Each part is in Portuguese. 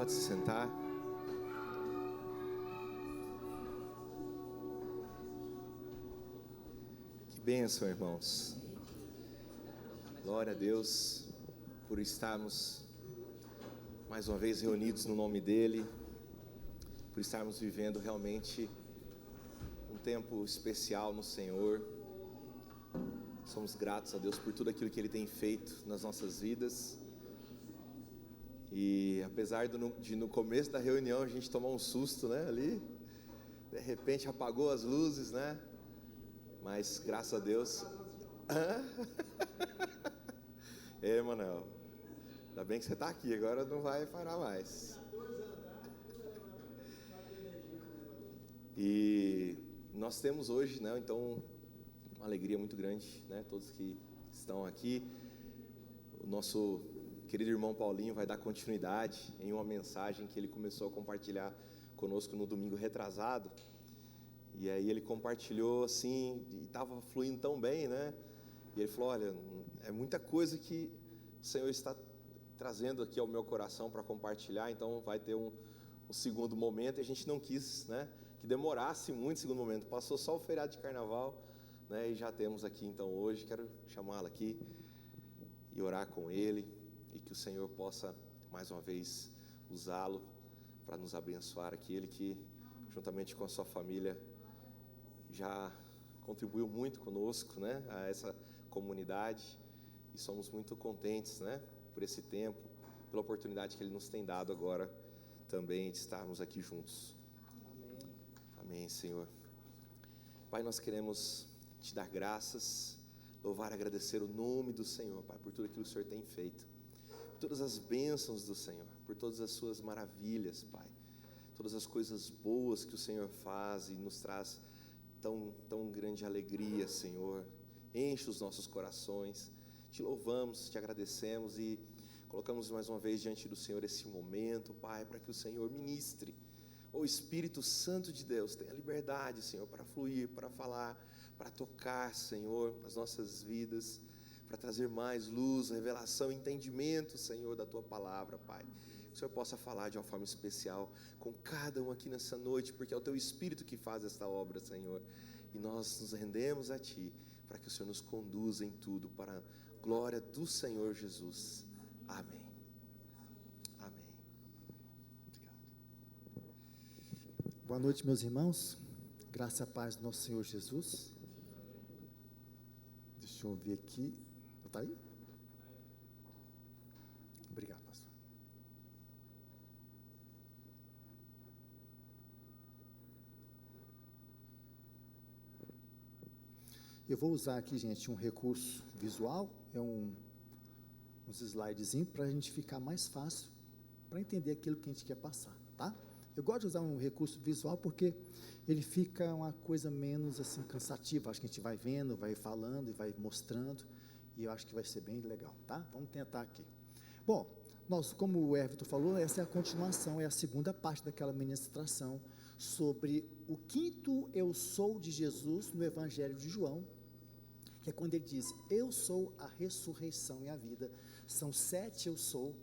Pode se sentar. Que bênção, irmãos. Glória a Deus por estarmos mais uma vez reunidos no nome dEle, por estarmos vivendo realmente um tempo especial no Senhor. Somos gratos a Deus por tudo aquilo que Ele tem feito nas nossas vidas. E apesar de no começo da reunião a gente tomar um susto, né, ali, de repente apagou as luzes, né, mas graças a Deus. Manuel, ainda bem que você está aqui, agora não vai parar mais. E nós temos hoje, né, então, uma alegria muito grande, né, todos que estão aqui. O nosso querido irmão Paulinho vai dar continuidade em uma mensagem que ele começou a compartilhar conosco no domingo retrasado. E aí ele compartilhou assim, e estava fluindo tão bem, né? E ele falou: olha, é muita coisa que o Senhor está trazendo aqui ao meu coração para compartilhar, então vai ter um segundo momento. E a gente não quis, né, que demorasse muito o segundo momento. Passou só o feriado de carnaval, né? E já temos aqui então hoje. Quero chamá-lo aqui e orar com ele, e que o Senhor possa mais uma vez usá-lo para nos abençoar aqui. Ele que juntamente com a sua família já contribuiu muito conosco, né, a essa comunidade, e somos muito contentes, né, por esse tempo, pela oportunidade que Ele nos tem dado agora também de estarmos aqui juntos. Amém. Amém, Senhor. Pai, nós queremos Te dar graças, louvar e agradecer o nome do Senhor, Pai, por tudo aquilo que o Senhor tem feito, por todas as bênçãos do Senhor, por todas as Suas maravilhas, Pai, todas as coisas boas que o Senhor faz e nos traz tão grande alegria, Senhor. Enche os nossos corações. Te louvamos, Te agradecemos e colocamos mais uma vez diante do Senhor esse momento, Pai, para que o Senhor ministre. O Espírito Santo de Deus tenha liberdade, Senhor, para fluir, para falar, para tocar, Senhor, nas nossas vidas, para trazer mais luz, revelação, entendimento, Senhor, da Tua palavra, Pai. Que o Senhor possa falar de uma forma especial com cada um aqui nessa noite, porque é o Teu Espírito que faz esta obra, Senhor. E nós nos rendemos a Ti, para que o Senhor nos conduza em tudo, para a glória do Senhor Jesus. Amém. Amém. Obrigado. Boa noite, meus irmãos. Graça e paz do nosso Senhor Jesus. Deixa eu ver aqui. Está aí? Obrigado, pastor. Eu vou usar aqui, gente, um recurso visual, uns slidezinhos, para a gente ficar mais fácil, para entender aquilo que a gente quer passar, tá? Eu gosto de usar um recurso visual, porque ele fica uma coisa menos, assim, cansativa. Acho que a gente vai vendo, vai falando e vai mostrando, e eu acho que vai ser bem legal, tá? Vamos tentar aqui. Bom, como o Everton falou, essa é a continuação, é a segunda parte daquela ministração sobre o quinto eu sou de Jesus no Evangelho de João, que é quando ele diz: eu sou a ressurreição e a vida. São 7 eu sou,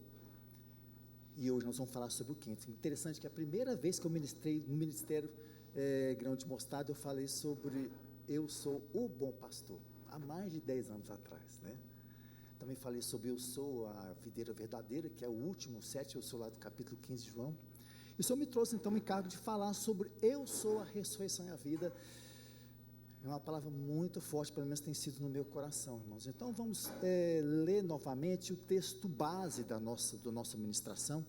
e hoje nós vamos falar sobre o quinto. Interessante que a primeira vez que eu ministrei no Ministério Grão de Mostarda, eu falei sobre eu sou o bom pastor, há mais de 10 anos atrás, né? Também falei sobre eu sou a videira verdadeira, que é o último, 7 eu sou lá do capítulo 15 de João. E o Senhor me trouxe então o encargo de falar sobre eu sou a ressurreição e a vida. É uma palavra muito forte, pelo menos tem sido no meu coração, irmãos. Então vamos ler novamente o texto base da nossa ministração,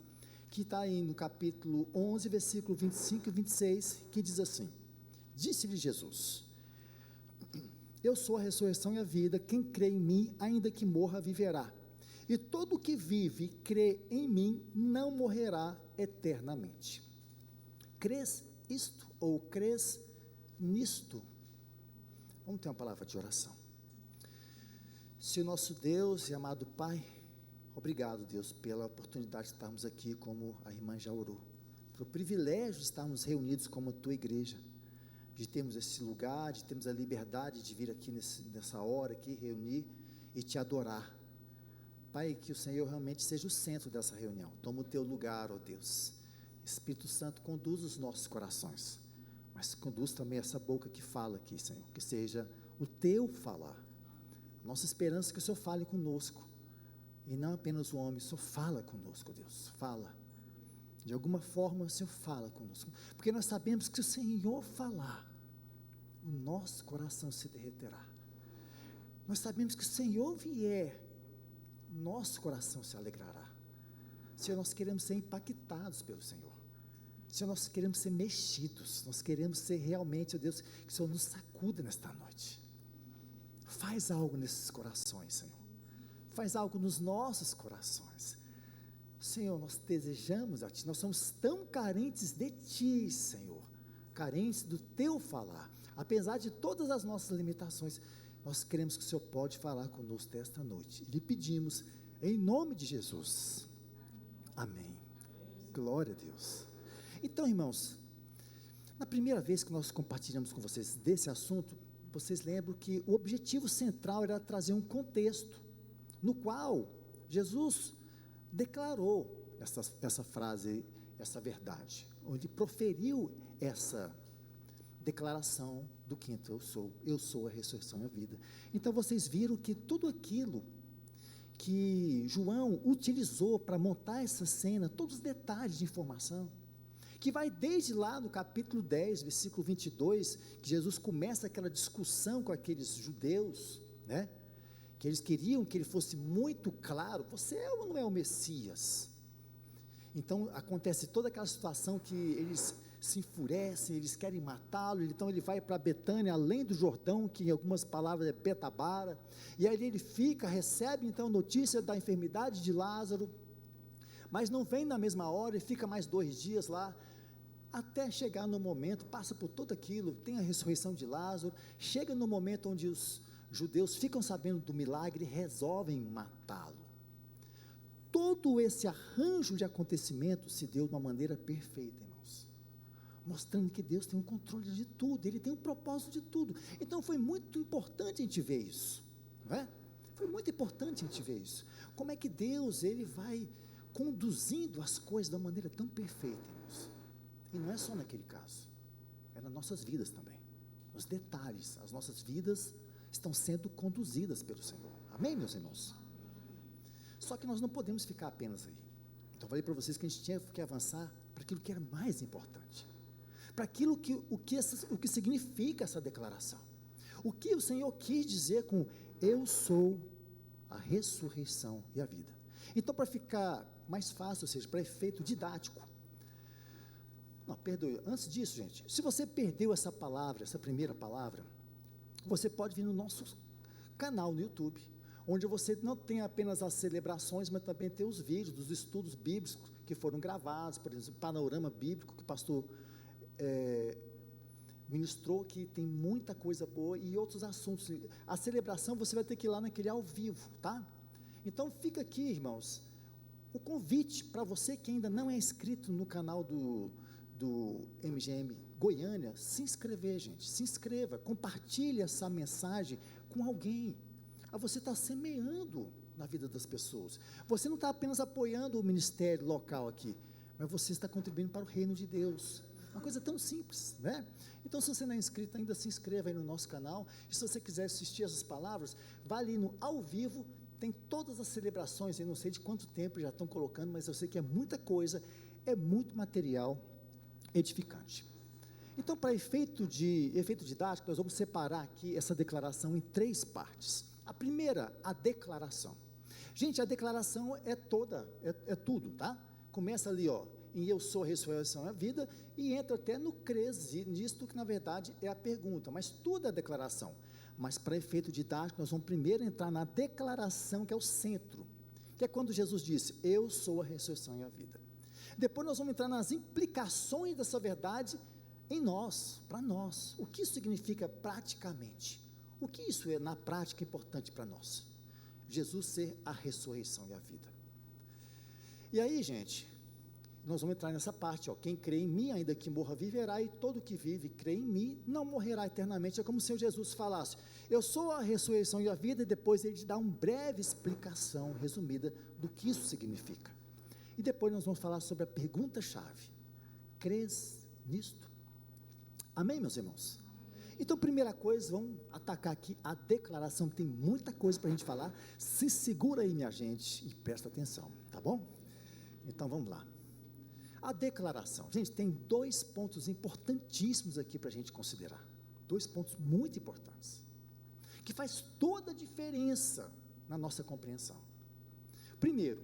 que está aí no capítulo 11, versículo 25 e 26, que diz assim: disse-lhe Jesus: eu sou a ressurreição e a vida, quem crê em mim, ainda que morra, viverá, e todo o que vive e crê em mim, não morrerá eternamente. Crês isto, ou crês nisto? Vamos ter uma palavra de oração. Senhor nosso Deus e amado Pai, obrigado, Deus, pela oportunidade de estarmos aqui, como a irmã já orou, pelo privilégio de estarmos reunidos como a Tua igreja, de termos esse lugar, de termos a liberdade de vir aqui nessa hora aqui, reunir e Te adorar. Pai, que o Senhor realmente seja o centro dessa reunião. Toma o teu lugar, ó Deus. Espírito Santo, conduz os nossos corações, mas conduz também essa boca que fala aqui, Senhor, que seja o teu falar. Nossa esperança é que o Senhor fale conosco, e não apenas o homem. O Senhor fala conosco, Deus, fala. De alguma forma o Senhor fala conosco, porque nós sabemos que se o Senhor falar, o nosso coração se derreterá. Nós sabemos que se o Senhor vier, nosso coração se alegrará. Senhor, nós queremos ser impactados pelo Senhor. Senhor, nós queremos ser mexidos, nós queremos ser realmente, ó Deus, que o Senhor nos sacuda nesta noite. Faz algo nesses corações, Senhor. Faz algo nos nossos corações. Senhor, nós desejamos a Ti, nós somos tão carentes de Ti, Senhor, carentes do Teu falar, apesar de todas as nossas limitações. Nós queremos que o Senhor pode falar conosco esta noite, e lhe pedimos, em nome de Jesus, amém. Glória a Deus. Então, irmãos, na primeira vez que nós compartilhamos com vocês desse assunto, vocês lembram que o objetivo central era trazer um contexto, no qual Jesus declarou essa frase, essa verdade, onde proferiu essa declaração do quinto, eu sou a ressurreição e a vida. Então vocês viram que tudo aquilo que João utilizou para montar essa cena, todos os detalhes de informação, que vai desde lá no capítulo 10, versículo 22, que Jesus começa aquela discussão com aqueles judeus, né, que eles queriam que ele fosse muito claro, você é ou não é o Messias? Então acontece toda aquela situação que eles se enfurecem, eles querem matá-lo. Então ele vai para Betânia, além do Jordão, que em algumas palavras é Betabara, e aí ele fica, recebe então notícia da enfermidade de Lázaro, mas não vem na mesma hora, e fica mais 2 dias lá, até chegar no momento, passa por tudo aquilo, tem a ressurreição de Lázaro, chega no momento onde os judeus ficam sabendo do milagre e resolvem matá-lo. Todo esse arranjo de acontecimentos se deu de uma maneira perfeita, irmãos, mostrando que Deus tem um controle de tudo, Ele tem um propósito de tudo. Então foi muito importante a gente ver isso, não é? Foi muito importante a gente ver isso, como é que Deus, Ele vai conduzindo as coisas de uma maneira tão perfeita, irmãos. E não é só naquele caso, é nas nossas vidas também, os detalhes, as nossas vidas estão sendo conduzidas pelo Senhor, amém, meus irmãos? Só que nós não podemos ficar apenas aí. Então eu falei para vocês que a gente tinha que avançar para aquilo que era mais importante, para aquilo o que significa essa declaração, o que o Senhor quis dizer com eu sou a ressurreição e a vida. Então, para ficar mais fácil, ou seja, para efeito didático, não, perdoe, antes disso, gente, se você perdeu essa palavra, essa primeira palavra, você pode vir no nosso canal no YouTube, onde você não tem apenas as celebrações, mas também tem os vídeos dos estudos bíblicos que foram gravados, por exemplo, o panorama bíblico que o pastor ministrou, que tem muita coisa boa, e outros assuntos. A celebração você vai ter que ir lá naquele ao vivo, tá? Então fica aqui, irmãos, o convite para você que ainda não é inscrito no canal do MGM Goiânia, se inscrever, gente, se inscreva, compartilhe essa mensagem com alguém. Você está semeando na vida das pessoas, você não está apenas apoiando o ministério local aqui, mas você está contribuindo para o reino de Deus, uma coisa tão simples, né? Então, se você não é inscrito ainda, se inscreva aí no nosso canal, e se você quiser assistir essas palavras, vá ali no ao vivo, tem todas as celebrações, eu não sei de quanto tempo já estão colocando, mas eu sei que é muita coisa, é muito material edificante. Então, para efeito didático, nós vamos separar aqui essa declaração em 3 partes. A primeira, a declaração. Gente, a declaração é toda, é tudo, tá? Começa ali, ó, em eu sou a ressurreição e a vida, e entra até no crese, nisto que na verdade é a pergunta, mas tudo é declaração. Mas para efeito didático, nós vamos primeiro entrar na declaração, que é o centro, que é quando Jesus disse, eu sou a ressurreição e a vida. Depois nós vamos entrar nas implicações dessa verdade em nós, para nós, o que isso significa praticamente, o que isso é na prática importante para nós, Jesus ser a ressurreição e a vida. E aí, gente, nós vamos entrar nessa parte, ó, quem crê em mim, ainda que morra, viverá, e todo que vive e crê em mim, não morrerá eternamente. É como se o Jesus falasse, Eu sou a ressurreição e a vida, e depois ele dá uma breve explicação resumida do que isso significa. E depois nós vamos falar sobre a pergunta-chave: crês nisto? Amém, meus irmãos? Então, primeira coisa, vamos atacar aqui a declaração, tem muita coisa para a gente falar. Se segura aí, minha gente, e presta atenção, tá bom? Então, vamos lá. A declaração, gente, tem 2 pontos importantíssimos aqui para a gente considerar. 2 pontos muito importantes, que faz toda a diferença na nossa compreensão. Primeiro,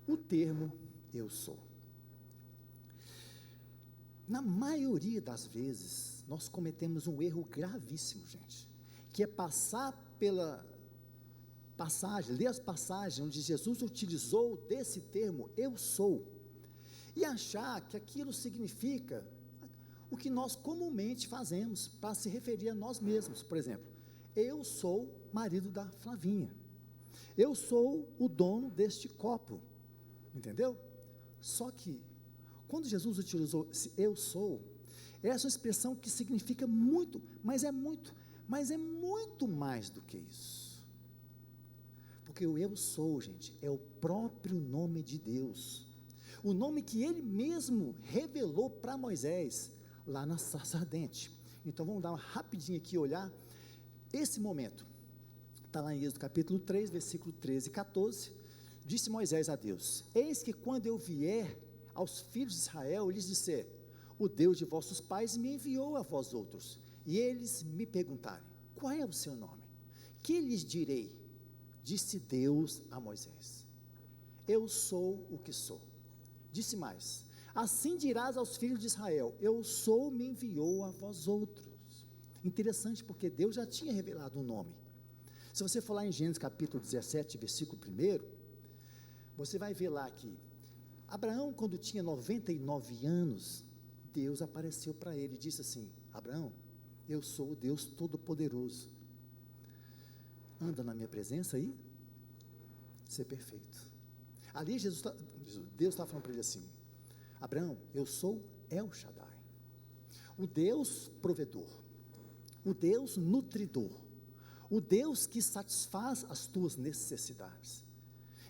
o termo eu sou. Na maioria das vezes, nós cometemos um erro gravíssimo, gente, que é passar pela passagem, ler as passagens onde Jesus utilizou desse termo eu sou, e achar que aquilo significa o que nós comumente fazemos para se referir a nós mesmos. Por exemplo, eu sou marido da Flavinha, eu sou o dono deste copo, entendeu? Só que, quando Jesus utilizou esse eu sou, essa é uma expressão que significa muito, mas é muito mais do que isso. Porque o eu sou, gente, é o próprio nome de Deus, o nome que ele mesmo revelou para Moisés, lá na sarça ardente. Então vamos dar uma rapidinha aqui, olhar esse momento, está lá em Êxodo capítulo 3, versículo 13 e 14, disse Moisés a Deus: eis que quando eu vier aos filhos de Israel, lhes disser, o Deus de vossos pais me enviou a vós outros, e eles me perguntarem, qual é o seu nome? Que lhes direi? Disse Deus a Moisés, eu sou o que sou. Disse mais, assim dirás aos filhos de Israel, eu sou, me enviou a vós outros. Interessante, porque Deus já tinha revelado um nome. Se você for lá em Gênesis capítulo 17, versículo 1, você vai ver lá que Abraão, quando tinha 99 anos, Deus apareceu para ele e disse assim: Abraão, eu sou o Deus Todo-Poderoso, anda na minha presença aí, ser perfeito. Ali Deus estava falando para ele assim: Abraão, eu sou El Shaddai, o Deus provedor, o Deus nutridor, o Deus que satisfaz as tuas necessidades.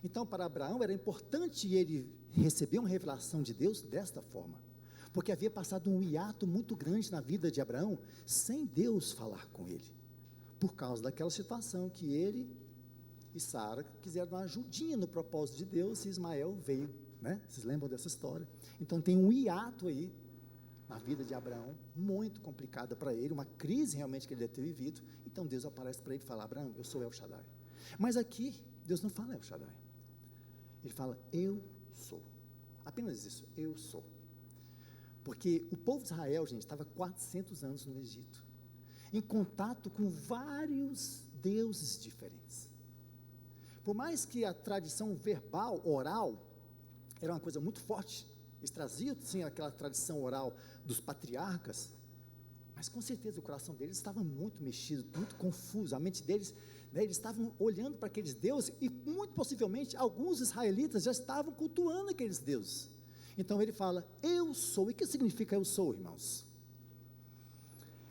Então, para Abraão era importante ele receber uma revelação de Deus desta forma, porque havia passado um hiato muito grande na vida de Abraão, sem Deus falar com ele, por causa daquela situação que ele e Sara quiseram dar uma ajudinha no propósito de Deus, e Ismael veio, né? Vocês lembram dessa história? Então tem um hiato aí, na vida de Abraão, muito complicada para ele, uma crise realmente que ele deve ter vivido. Então Deus aparece para ele e fala: Abraão, eu sou El Shaddai. Mas aqui, Deus não fala El Shaddai, ele fala eu sou, apenas isso, eu sou. Porque o povo de Israel, gente, estava 400 anos no Egito, em contato com vários deuses diferentes. Por mais que a tradição verbal, oral, era uma coisa muito forte, eles traziam sim aquela tradição oral dos patriarcas, mas com certeza o coração deles estava muito mexido, muito confuso, a mente deles, né, eles estavam olhando para aqueles deuses, e muito possivelmente alguns israelitas já estavam cultuando aqueles deuses. Então ele fala, eu sou. E o que significa eu sou, irmãos?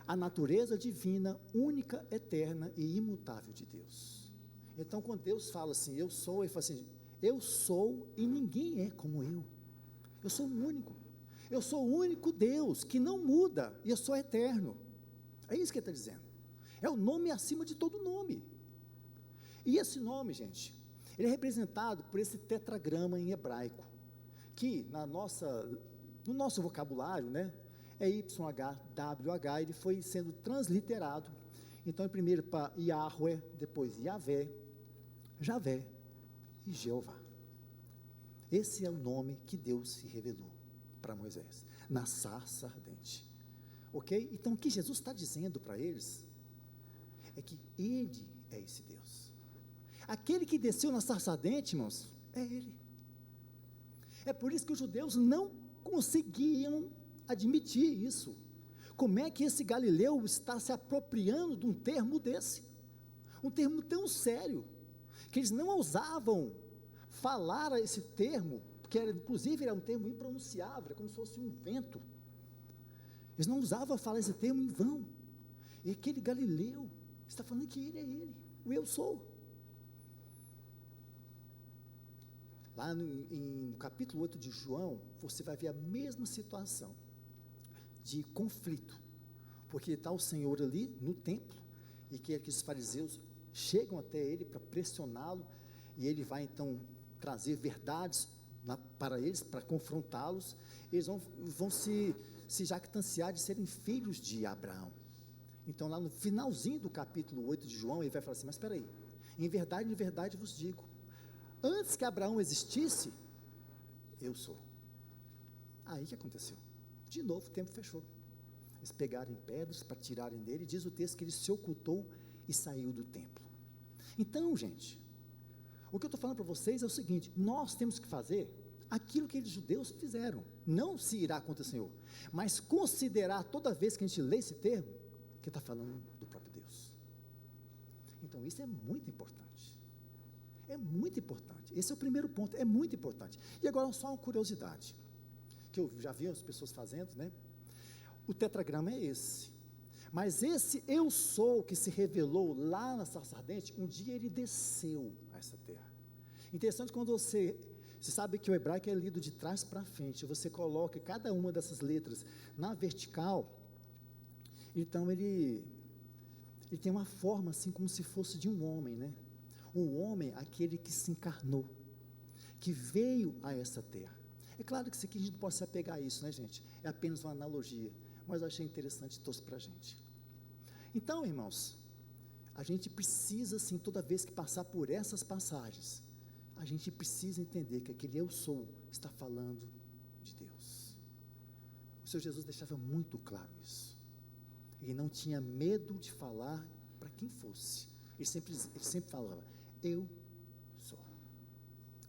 A natureza divina, única, eterna e imutável de Deus. Então quando Deus fala assim, eu sou, ele fala assim, eu sou e ninguém é como eu sou o único, eu sou o único Deus que não muda, e eu sou eterno. É isso que ele está dizendo, é o nome acima de todo nome. E esse nome, gente, ele é representado por esse tetragrama em hebraico, que no nosso vocabulário, né, é YHWH, ele foi sendo transliterado. Então, primeiro para Yahweh, depois Yahvé, Javé e Jeová. Esse é o nome que Deus se revelou para Moisés, na sarça ardente. Ok? Então, o que Jesus está dizendo para eles, é que Ele é esse Deus. Aquele que desceu na sarça ardente, irmãos, é Ele. É por isso que os judeus não conseguiam admitir isso. Como é que esse Galileu está se apropriando de um termo desse? Um termo tão sério, que eles não ousavam falar esse termo, porque inclusive era um termo impronunciável, como se fosse um vento. Eles não ousavam falar esse termo em vão. E aquele Galileu, Está falando que Ele é Ele, o eu sou. Lá no capítulo 8 de João, você vai ver a mesma situação de conflito, porque está o Senhor ali no templo, e que os fariseus chegam até Ele para pressioná-lo, e Ele vai então trazer verdades para eles, para confrontá-los. Eles vão se jactanciar de serem filhos de Abraão. Então lá no finalzinho do capítulo 8 de João, ele vai falar assim, mas espera aí, em verdade vos digo, antes que Abraão existisse, eu sou. Aí que aconteceu? De novo o tempo fechou. Eles pegaram pedras para tirarem dele, diz o texto que ele se ocultou e saiu do templo. Então, gente, o que eu estou falando para vocês é o seguinte, nós temos que fazer aquilo que os judeus fizeram, não se irá contra o Senhor, mas considerar toda vez que a gente lê esse termo, que está falando do próprio Deus. Então isso é muito importante, esse é o primeiro ponto, é muito importante. E agora só uma curiosidade, que eu já vi as pessoas fazendo, né? O tetragrama é esse, mas esse eu sou que se revelou lá na sarça ardente, um dia ele desceu a essa terra. Interessante quando você sabe que o hebraico é lido de trás para frente, você coloca cada uma dessas letras na vertical, então ele tem uma forma assim como se fosse de um homem, né? Um homem, aquele que se encarnou, que veio a essa terra. É claro que isso aqui a gente não pode se apegar a isso, né, gente? É apenas uma analogia, mas eu achei interessante e trouxe para a gente. Então, irmãos, a gente precisa, assim, toda vez que passar por essas passagens, a gente precisa entender que aquele eu sou está falando de Deus. O Senhor Jesus deixava muito claro isso. Ele não tinha medo de falar para quem fosse. Ele sempre falava, eu sou.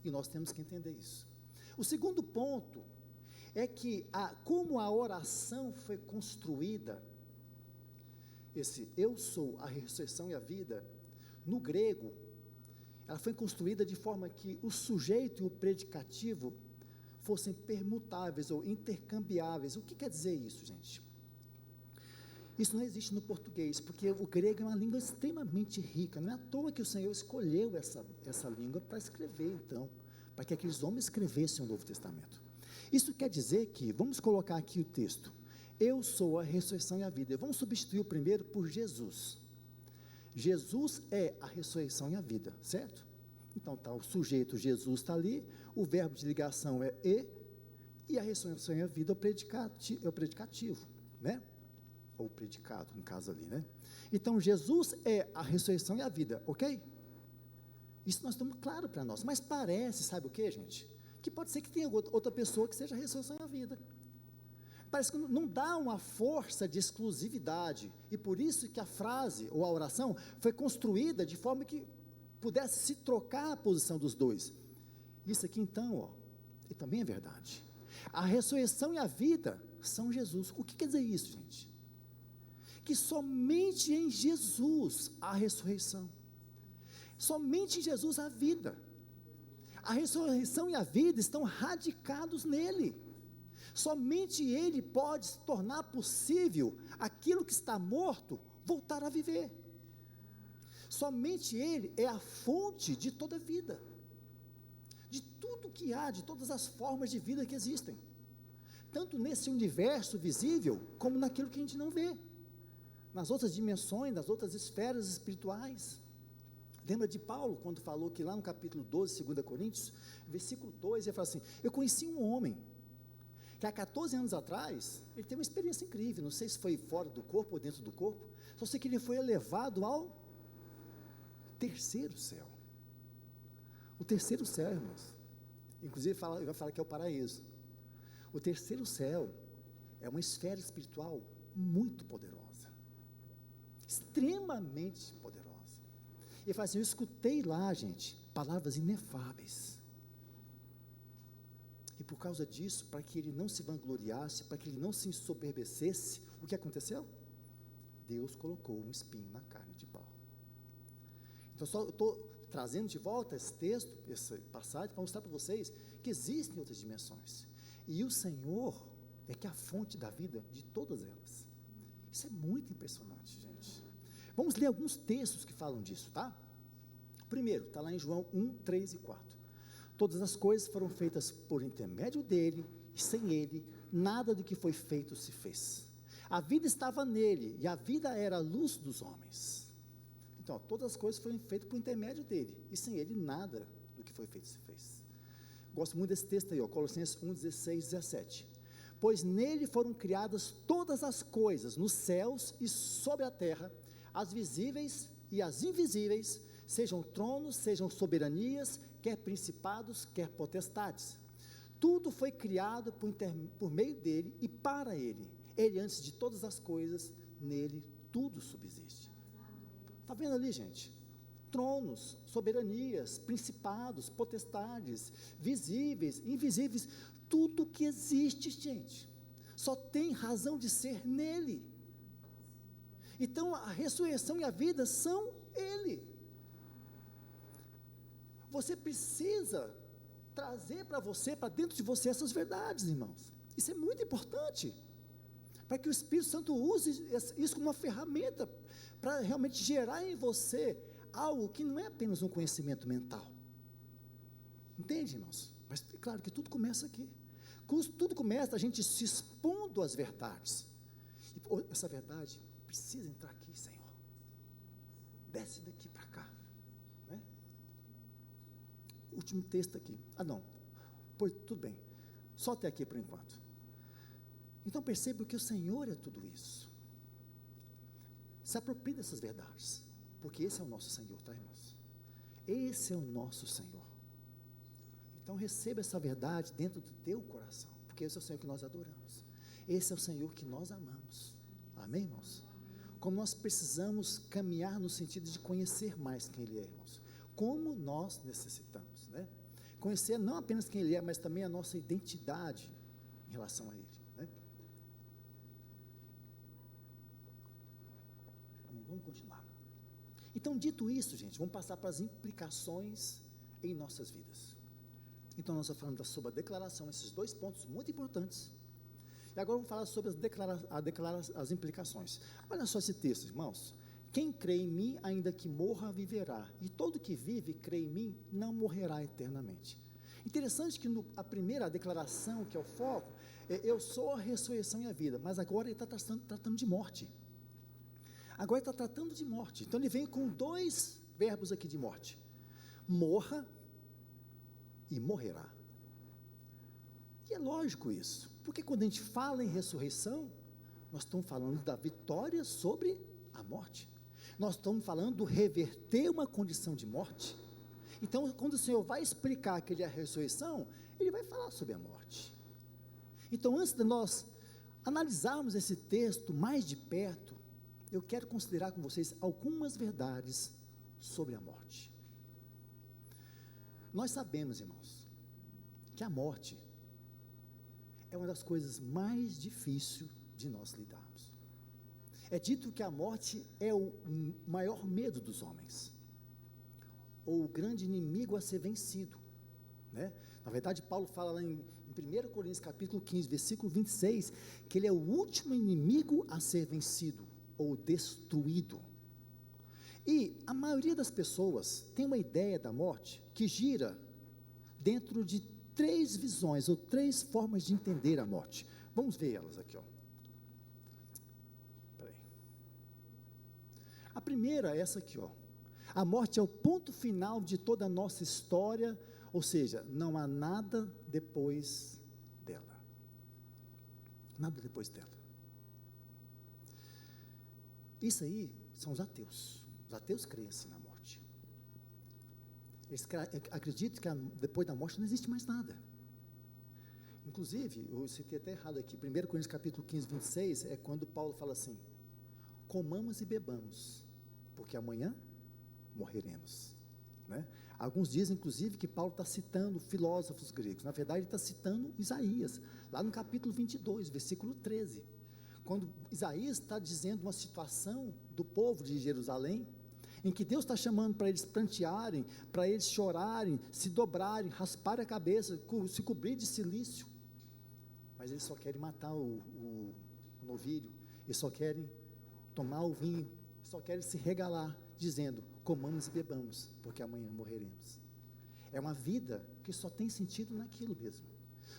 E nós temos que entender isso. O segundo ponto é que como a oração foi construída, esse eu sou, a ressurreição e a vida, no grego, ela foi construída de forma que o sujeito e o predicativo fossem permutáveis ou intercambiáveis. O que quer dizer isso, gente? Isso não existe no português, porque o grego é uma língua extremamente rica, não é à toa que o Senhor escolheu essa língua para escrever, então, para que aqueles homens escrevessem o Novo Testamento. Isso quer dizer que, vamos colocar aqui o texto, eu sou a ressurreição e a vida, vamos substituir o primeiro por Jesus. Jesus é a ressurreição e a vida, certo? Então está o sujeito, Jesus está ali, o verbo de ligação é e a ressurreição e a vida é o predicativo, né? Ou o predicado, no caso ali, né? Então Jesus é a ressurreição e a vida, ok? Isso nós estamos claro para nós, mas parece, sabe o que, gente? Que pode ser que tenha outra pessoa que seja a ressurreição e a vida. Parece que não dá uma força de exclusividade, e por isso que a frase ou a oração foi construída de forma que pudesse se trocar a posição dos dois. Isso aqui então, e também é verdade. A ressurreição e a vida são Jesus. O que quer dizer isso, gente? Que somente em Jesus há ressurreição, somente em Jesus há vida. A ressurreição e a vida estão radicados nele. Somente Ele pode se tornar possível aquilo que está morto voltar a viver. Somente Ele é a fonte de toda vida, de tudo que há, de todas as formas de vida que existem, tanto nesse universo visível, como naquilo que a gente não vê, nas outras dimensões, nas outras esferas espirituais. Lembra de Paulo, quando falou que lá no capítulo 12, 2 Coríntios, versículo 2, ele fala assim, eu conheci um homem, que há 14 anos atrás, ele teve uma experiência incrível, não sei se foi fora do corpo ou dentro do corpo, só sei que ele foi elevado ao terceiro céu. O terceiro céu, irmãos, inclusive ele vai falar que é o paraíso. O terceiro céu é uma esfera espiritual muito poderosa, extremamente poderosa. Ele fala assim, eu escutei lá, gente, palavras inefáveis. E por causa disso, para que ele não se vangloriasse, para que ele não se ensoberbecesse, o que aconteceu? Deus colocou um espinho na carne de Paulo. Então, eu estou trazendo de volta esse texto, essa passagem, para mostrar para vocês que existem outras dimensões. E o Senhor é que é a fonte da vida de todas elas. Isso é muito impressionante, gente. Vamos ler alguns textos que falam disso, tá? Primeiro, está lá em João 1, 3 e 4. Todas as coisas foram feitas por intermédio dele, e sem ele, nada do que foi feito se fez. A vida estava nele, e a vida era a luz dos homens. Então, todas as coisas foram feitas por intermédio dele, e sem ele, nada do que foi feito se fez. Gosto muito desse texto aí, Colossenses 1, 16 e 17. Pois nele foram criadas todas as coisas, nos céus e sobre a terra, as visíveis e as invisíveis, sejam tronos, sejam soberanias, quer principados, quer potestades. Tudo foi criado por meio dele e para ele. Ele, antes de todas as coisas, nele tudo subsiste. Está vendo ali, gente? Tronos, soberanias, principados, potestades, visíveis, invisíveis, tudo que existe, gente, só tem razão de ser nele. Então, a ressurreição e a vida são ele. Você precisa trazer para você, para dentro de você, essas verdades, irmãos. Isso é muito importante, para que o Espírito Santo use isso como uma ferramenta, para realmente gerar em você algo que não é apenas um conhecimento mental. Entende, irmãos? Mas claro que tudo começa aqui. Tudo começa a gente se expondo às verdades. E, essa verdade precisa entrar aqui, Senhor. Desce daqui para cá. Né? Último texto aqui. Pois tudo bem. Só até aqui por enquanto. Então perceba que o Senhor é tudo isso. Se aproprie dessas verdades. Porque esse é o nosso Senhor, tá, irmãos? Esse é o nosso Senhor. Então receba essa verdade dentro do teu coração, porque esse é o Senhor que nós adoramos, esse é o Senhor que nós amamos. Amém, irmãos? Como nós precisamos caminhar no sentido de conhecer mais quem Ele é, irmãos, como nós necessitamos, né? Conhecer não apenas quem Ele é, mas também a nossa identidade em relação a Ele, né? Vamos continuar. Então, dito isso, gente, vamos passar para as implicações em nossas vidas. Então, nós estamos falando sobre a declaração, esses dois pontos muito importantes. E agora vamos falar sobre as implicações. Olha só esse texto, irmãos. Quem crê em mim, ainda que morra, viverá. E todo que vive, crê em mim, não morrerá eternamente. Interessante que a primeira declaração, que é o foco, eu sou a ressurreição e a vida. Mas agora ele está tratando de morte. Agora ele está tratando de morte. Então ele vem com dois verbos aqui de morte. Morra e morrerá. E é lógico isso, porque quando a gente fala em ressurreição, nós estamos falando da vitória sobre a morte, nós estamos falando do reverter uma condição de morte. Então, quando o Senhor vai explicar que Ele é a ressurreição, Ele vai falar sobre a morte. Então, antes de nós analisarmos esse texto mais de perto, eu quero considerar com vocês algumas verdades sobre a morte. Nós sabemos, irmãos, que a morte é uma das coisas mais difíceis de nós lidarmos. É dito que a morte é o maior medo dos homens, ou o grande inimigo a ser vencido, né? Na verdade, Paulo fala lá em 1 Coríntios capítulo 15, versículo 26, que ele é o último inimigo a ser vencido, ou destruído. E a maioria das pessoas tem uma ideia da morte que gira dentro de três visões, ou três formas de entender a morte. Vamos ver elas aqui, ó. Peraí. A primeira é essa aqui, ó. A morte é o ponto final de toda a nossa história, ou seja, não há nada depois dela. Nada depois dela. Isso aí são os ateus. Os ateus creem assim na morte. Eles acreditam que depois da morte não existe mais nada. Inclusive, eu citei até errado aqui, 1 Coríntios capítulo 15, 26, é quando Paulo fala assim: comamos e bebamos, porque amanhã morreremos, né? Alguns dizem, inclusive, que Paulo está citando filósofos gregos. Na verdade, ele está citando Isaías, lá no capítulo 22, versículo 13, quando Isaías está dizendo uma situação do povo de Jerusalém, em que Deus está chamando para eles prantearem, para eles chorarem, se dobrarem, rasparem a cabeça, se cobrir de cilício, mas eles só querem matar o novilho, eles só querem tomar o vinho só querem se regalar, dizendo: comamos e bebamos, porque amanhã morreremos. É uma vida que só tem sentido naquilo mesmo,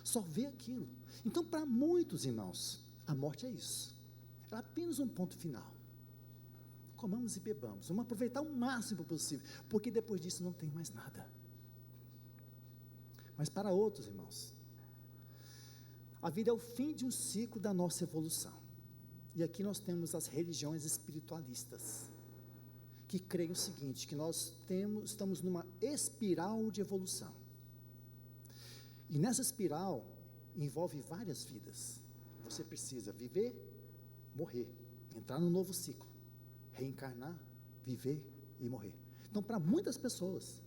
só vê aquilo. Então, para muitos irmãos, a morte é isso, é apenas um ponto final. Comamos e bebamos, vamos aproveitar o máximo possível, porque depois disso não tem mais nada. Mas para outros irmãos, a vida é o fim de um ciclo da nossa evolução. E aqui nós temos as religiões espiritualistas, que creem o seguinte, que nós estamos numa espiral de evolução. E nessa espiral envolve várias vidas. Você precisa viver, morrer, entrar num novo ciclo, reencarnar, viver e morrer. Então, para muitas pessoas,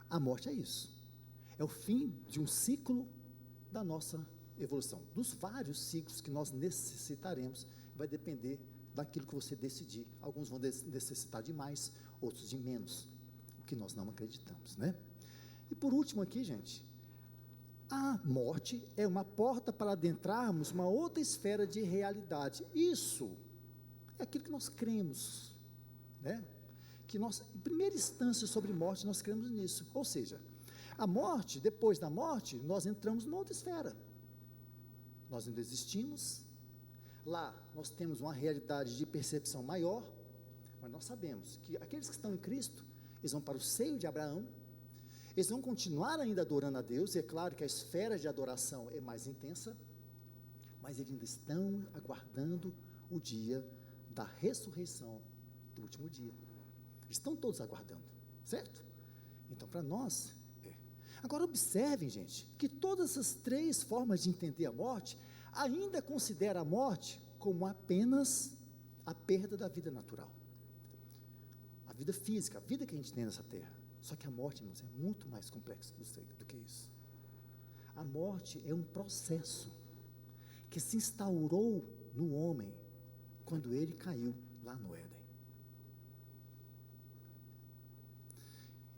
a morte é isso. É o fim de um ciclo da nossa evolução. Dos vários ciclos que nós necessitaremos, vai depender daquilo que você decidir. Alguns vão necessitar de mais, outros de menos, o que nós não acreditamos, né? E por último aqui, gente, a morte é uma porta para adentrarmos uma outra esfera de realidade. Isso é aquilo que nós cremos, né? Que nós, em primeira instância sobre morte, nós cremos nisso. Ou seja, a morte, depois da morte, nós entramos numa outra esfera. Nós ainda existimos. Lá nós temos uma realidade de percepção maior, mas nós sabemos que aqueles que estão em Cristo, eles vão para o seio de Abraão, eles vão continuar ainda adorando a Deus, e é claro que a esfera de adoração é mais intensa, mas eles ainda estão aguardando o dia da ressurreição, do último dia. Estão todos aguardando, certo? Então, para nós, Agora, observem, gente, que todas essas três formas de entender a morte, ainda considera a morte como apenas a perda da vida natural, a vida física, a vida que a gente tem nessa terra. Só que a morte, irmãos, é muito mais complexo do que isso. A morte é um processo que se instaurou no homem quando ele caiu lá no Éden.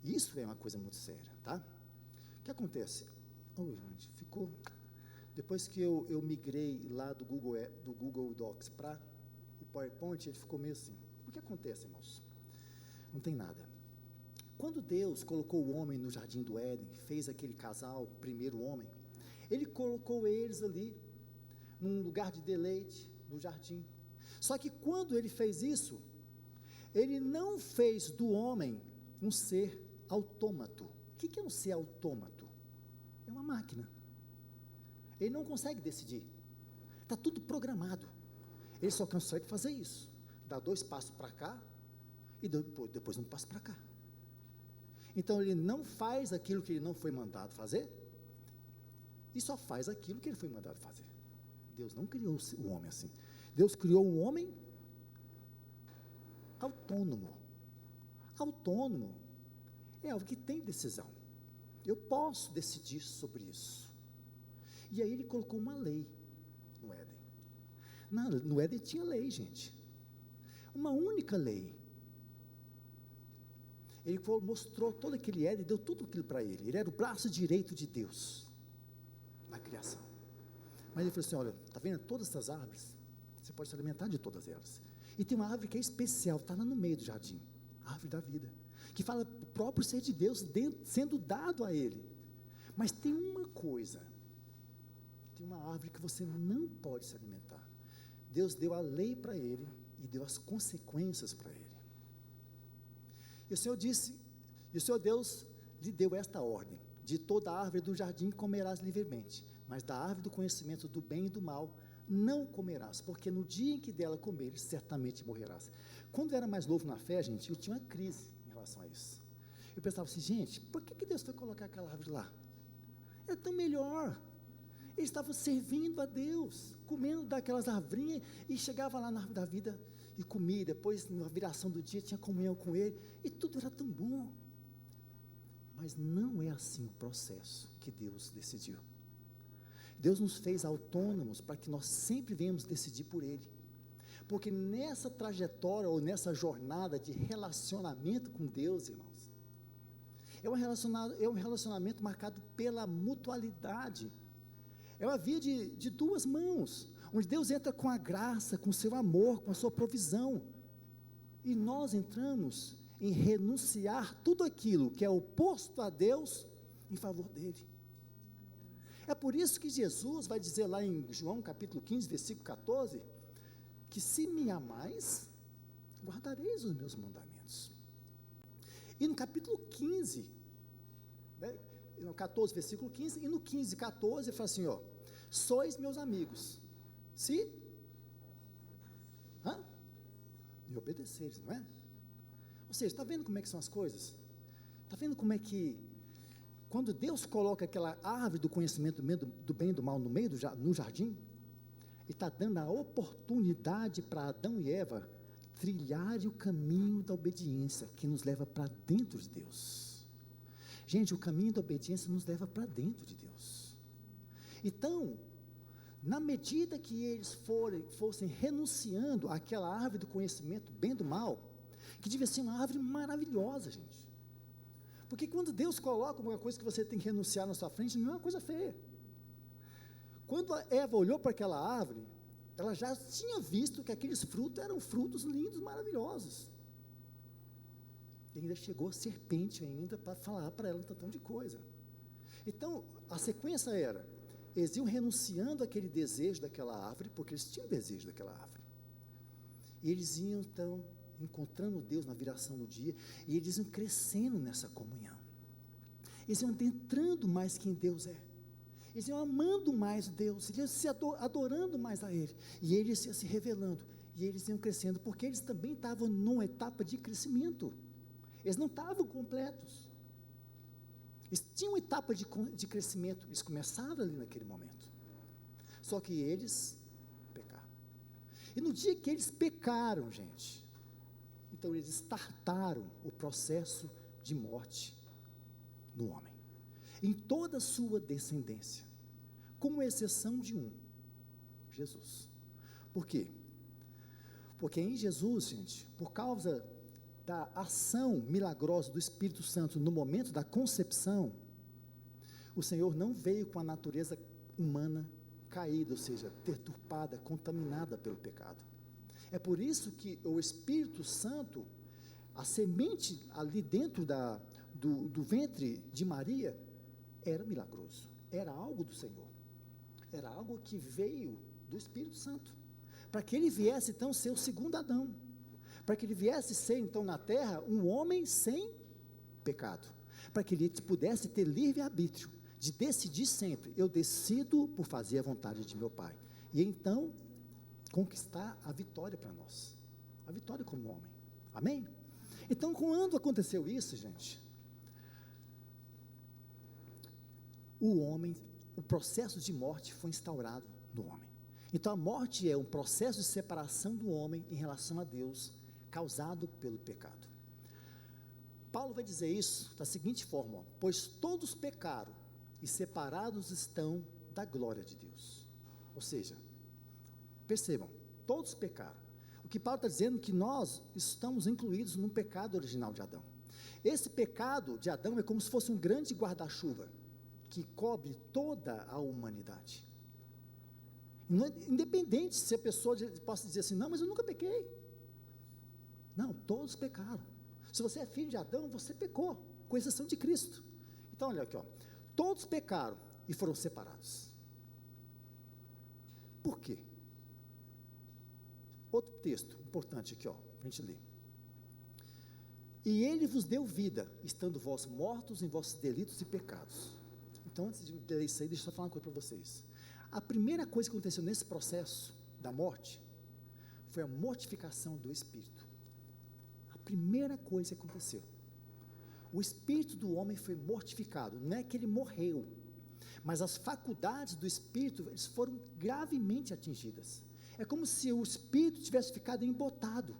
Isso é uma coisa muito séria, tá? O que acontece? Gente, depois que eu migrei lá do Google Docs para o PowerPoint, ele ficou meio assim. O que acontece, irmãos? Não tem nada. Quando Deus colocou o homem no jardim do Éden, fez aquele casal, o primeiro homem, ele colocou eles ali, num lugar de deleite, no jardim. Só que quando ele fez isso, ele não fez do homem um ser autômato. O que é um ser autômato? É uma máquina. Ele não consegue decidir. Está tudo programado. Ele só consegue fazer isso. Dá 2 passos para cá e depois um passo para cá. Então ele não faz aquilo que ele não foi mandado fazer e só faz aquilo que ele foi mandado fazer. Deus não criou o homem assim. Deus criou um homem autônomo. Autônomo é algo que tem decisão. Eu posso decidir sobre isso. E aí ele colocou uma lei no Éden. No Éden tinha lei, gente. Uma única lei. Ele mostrou todo aquele Éden, deu tudo aquilo para ele. Ele era o braço direito de Deus na criação. Mas ele falou assim: olha, está vendo todas essas árvores? Você pode se alimentar de todas elas. E tem uma árvore que é especial, está lá no meio do jardim, a árvore da vida, que fala o próprio ser de Deus sendo dado a ele. Mas tem uma coisa, tem uma árvore que você não pode se alimentar. Deus deu a lei para ele e deu as consequências para ele. E o Senhor disse, e o Senhor Deus lhe deu esta ordem: de toda a árvore do jardim comerás livremente, mas da árvore do conhecimento do bem e do mal não comerás, porque no dia em que dela comeres, certamente morrerás. Quando eu era mais novo na fé, gente, eu tinha uma crise em relação a isso. Eu pensava assim: gente, por que Deus foi colocar aquela árvore lá? É tão melhor. Eles estavam servindo a Deus, comendo daquelas arvrinhas, e chegava lá na árvore da vida e comia. Depois, na viração do dia, tinha comunhão com ele, e tudo era tão bom. Mas não é assim o processo que Deus decidiu. Deus nos fez autônomos para que nós sempre venhamos decidir por Ele. Porque nessa trajetória ou nessa jornada de relacionamento com Deus, irmãos, é um relacionamento marcado pela mutualidade. É uma via de 2 mãos, onde Deus entra com a graça, com o seu amor, com a sua provisão, E nós entramos em renunciar tudo aquilo que é oposto a Deus em favor dele. É por isso que Jesus vai dizer lá em João capítulo 15, versículo 14, que se me amais, guardareis os meus mandamentos. E no capítulo 15, né, no 14, versículo 15, e no 15, 14, ele fala assim, ó, sois meus amigos, se me obedeceres, não é? Ou seja, está vendo como é que são as coisas? Está vendo como é que, quando Deus coloca aquela árvore do conhecimento do bem e do mal no jardim, Ele está dando a oportunidade para Adão e Eva trilharem o caminho da obediência, que nos leva para dentro de Deus. Gente, o caminho da obediência nos leva para dentro de Deus. Então, na medida que eles fossem renunciando àquela árvore do conhecimento do bem e do mal, que devia ser uma árvore maravilhosa, gente. Porque quando Deus coloca uma coisa que você tem que renunciar na sua frente, não é uma coisa feia. Quando a Eva olhou para aquela árvore, ela já tinha visto que aqueles frutos eram frutos lindos, maravilhosos. E ainda chegou a serpente ainda para falar para ela um tantão de coisa. Então, a sequência era, eles iam renunciando àquele desejo daquela árvore, porque eles tinham desejo daquela árvore. E eles iam, então, encontrando Deus na viração do dia, e eles iam crescendo nessa comunhão. Eles iam adentrando mais quem Deus é. Eles iam amando mais Deus, eles iam se adorando mais a Ele, e eles iam se revelando, e eles iam crescendo, porque eles também estavam numa etapa de crescimento. Eles não estavam completos. Eles tinham uma etapa de crescimento, eles começaram ali naquele momento. Só que eles pecaram. E no dia que eles pecaram, gente, então eles startaram o processo de morte no homem, em toda a sua descendência, com exceção de um, Jesus. Por quê? Porque em Jesus, gente, por causa da ação milagrosa do Espírito Santo no momento da concepção, o Senhor não veio com a natureza humana caída, ou seja, deturpada, contaminada pelo pecado. É por isso que o Espírito Santo, a semente ali dentro do ventre de Maria, era milagroso, era algo do Senhor, era algo que veio do Espírito Santo, para que ele viesse então ser o segundo Adão, para que ele viesse ser então na terra um homem sem pecado, para que ele pudesse ter livre-arbítrio, de decidir sempre, eu decido por fazer a vontade de meu Pai, e então conquistar a vitória para nós, a vitória como homem, amém? Então quando aconteceu isso, gente, o processo de morte foi instaurado no homem. Então a morte é um processo de separação do homem em relação a Deus, causado pelo pecado. Paulo vai dizer isso da seguinte forma, pois todos pecaram e separados estão da glória de Deus. Ou seja, percebam, todos pecaram. O que Paulo está dizendo é que nós estamos incluídos no pecado original de Adão. Esse pecado de Adão é como se fosse um grande guarda-chuva, que cobre toda a humanidade. Independente se a pessoa possa dizer assim, não, mas eu nunca pequei. Não, todos pecaram. Se você é filho de Adão, você pecou, com exceção de Cristo. Então, olha aqui, ó, todos pecaram e foram separados. Por quê? Outro texto importante aqui, ó, para a gente ler. E ele vos deu vida, estando vós mortos em vossos delitos e pecados. Então, antes de ler isso aí, deixa eu só falar uma coisa para vocês. A primeira coisa que aconteceu nesse processo da morte foi a mortificação do espírito. A primeira coisa que aconteceu. O espírito do homem foi mortificado. Não é que ele morreu, mas as faculdades do espírito eles foram gravemente atingidas. É como se o espírito tivesse ficado embotado.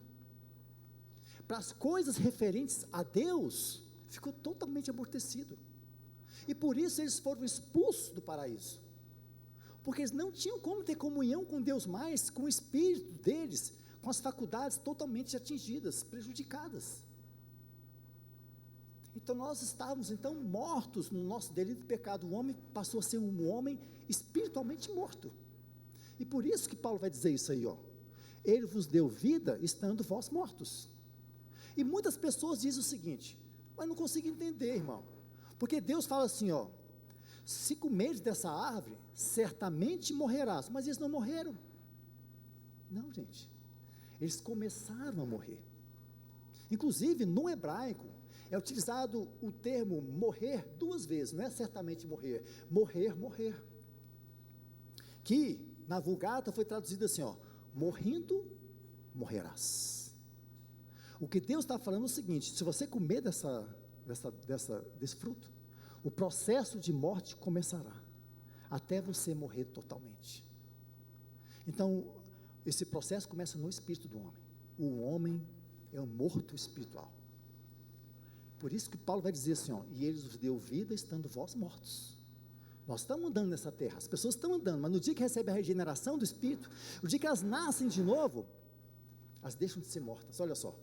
Para as coisas referentes a Deus, ficou totalmente amortecido. E por isso eles foram expulsos do paraíso. Porque eles não tinham como ter comunhão com Deus mais, com o espírito deles, com as faculdades totalmente atingidas, prejudicadas. Então nós estávamos então mortos no nosso delito e pecado. O homem passou a ser um homem espiritualmente morto. E por isso que Paulo vai dizer isso aí, ó. Ele vos deu vida estando vós mortos. E muitas pessoas dizem o seguinte: mas não consigo entender, irmão, porque Deus fala assim, ó, se comeres dessa árvore, certamente morrerás, mas eles não morreram. Não, gente, eles começaram a morrer. Inclusive, no hebraico, é utilizado o termo morrer 2 vezes, não é certamente morrer, morrer, que na Vulgata foi traduzido assim, ó, morrendo, morrerás. O que Deus está falando é o seguinte: se você comer desse fruto, o processo de morte começará, até você morrer totalmente. Então, esse processo começa no espírito do homem. O homem é um morto espiritual. Por isso que Paulo vai dizer assim, ó, e ele vos deu vida estando vós mortos. Nós estamos andando nessa terra, as pessoas estão andando, mas no dia que recebem a regeneração do Espírito, no dia que elas nascem de novo, elas deixam de ser mortas. Olha só,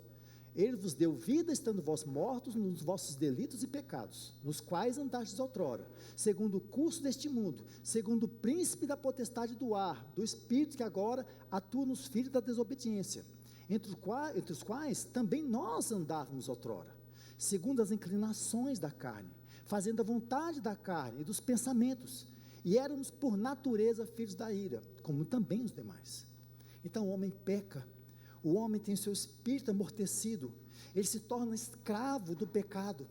ele vos deu vida estando vós mortos nos vossos delitos e pecados, nos quais andastes outrora, segundo o curso deste mundo, segundo o príncipe da potestade do ar, do Espírito que agora atua nos filhos da desobediência, entre os quais também nós andávamos outrora, segundo as inclinações da carne, fazendo a vontade da carne e dos pensamentos, e éramos por natureza filhos da ira, como também os demais. Então o homem peca, o homem tem seu espírito amortecido, ele se torna escravo do pecado,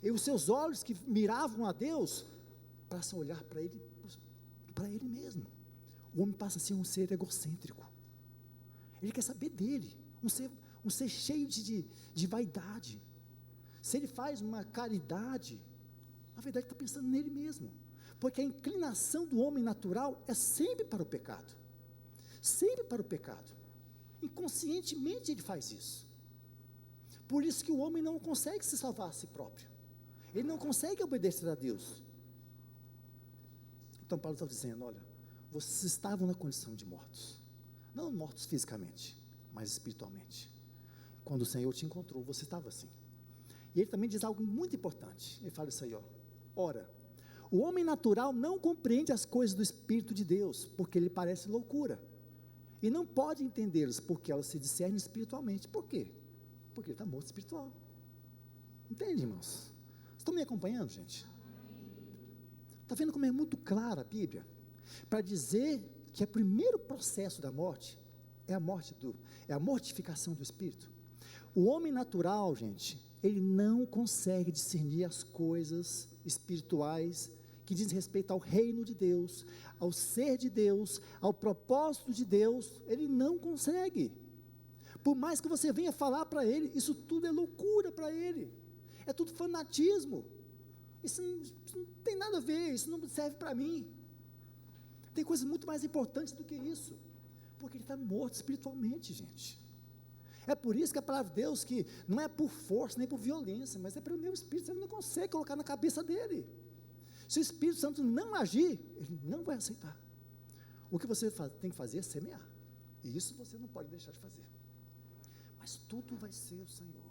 e os seus olhos que miravam a Deus, passam a olhar para ele mesmo. O homem passa a ser um ser egocêntrico, ele quer saber dele, um ser cheio de vaidade. Se ele faz uma caridade, na verdade está pensando nele mesmo, porque a inclinação do homem natural é sempre para o pecado, inconscientemente ele faz isso. Por isso que o homem não consegue se salvar a si próprio, ele não consegue obedecer a Deus. Então Paulo está dizendo, olha, vocês estavam na condição de mortos, não mortos fisicamente, mas espiritualmente. Quando o Senhor te encontrou, você estava assim. E ele também diz algo muito importante, ele fala isso aí, ó, ora, o homem natural não compreende as coisas do Espírito de Deus, porque lhe parece loucura, e não pode entendê-las, porque elas se discernem espiritualmente. Por quê? Porque ele está morto espiritual. Entende, irmãos? Estão me acompanhando, gente? Está vendo como é muito clara a Bíblia, para dizer que o primeiro processo da morte é a mortificação do Espírito. O homem natural, gente, ele não consegue discernir as coisas espirituais que dizem respeito ao reino de Deus, ao ser de Deus, ao propósito de Deus. Ele não consegue. Por mais que você venha falar para ele, isso tudo é loucura para ele, é tudo fanatismo. Isso não tem nada a ver, isso não serve para mim. Tem coisas muito mais importantes do que isso, porque ele está morto espiritualmente, gente. É por isso que a palavra de Deus, que não é por força, nem por violência, mas é pelo meu Espírito. Você não consegue colocar na cabeça dele. Se o Espírito Santo não agir, ele não vai aceitar. O que você tem que fazer é semear, e isso você não pode deixar de fazer, mas tudo vai ser o Senhor.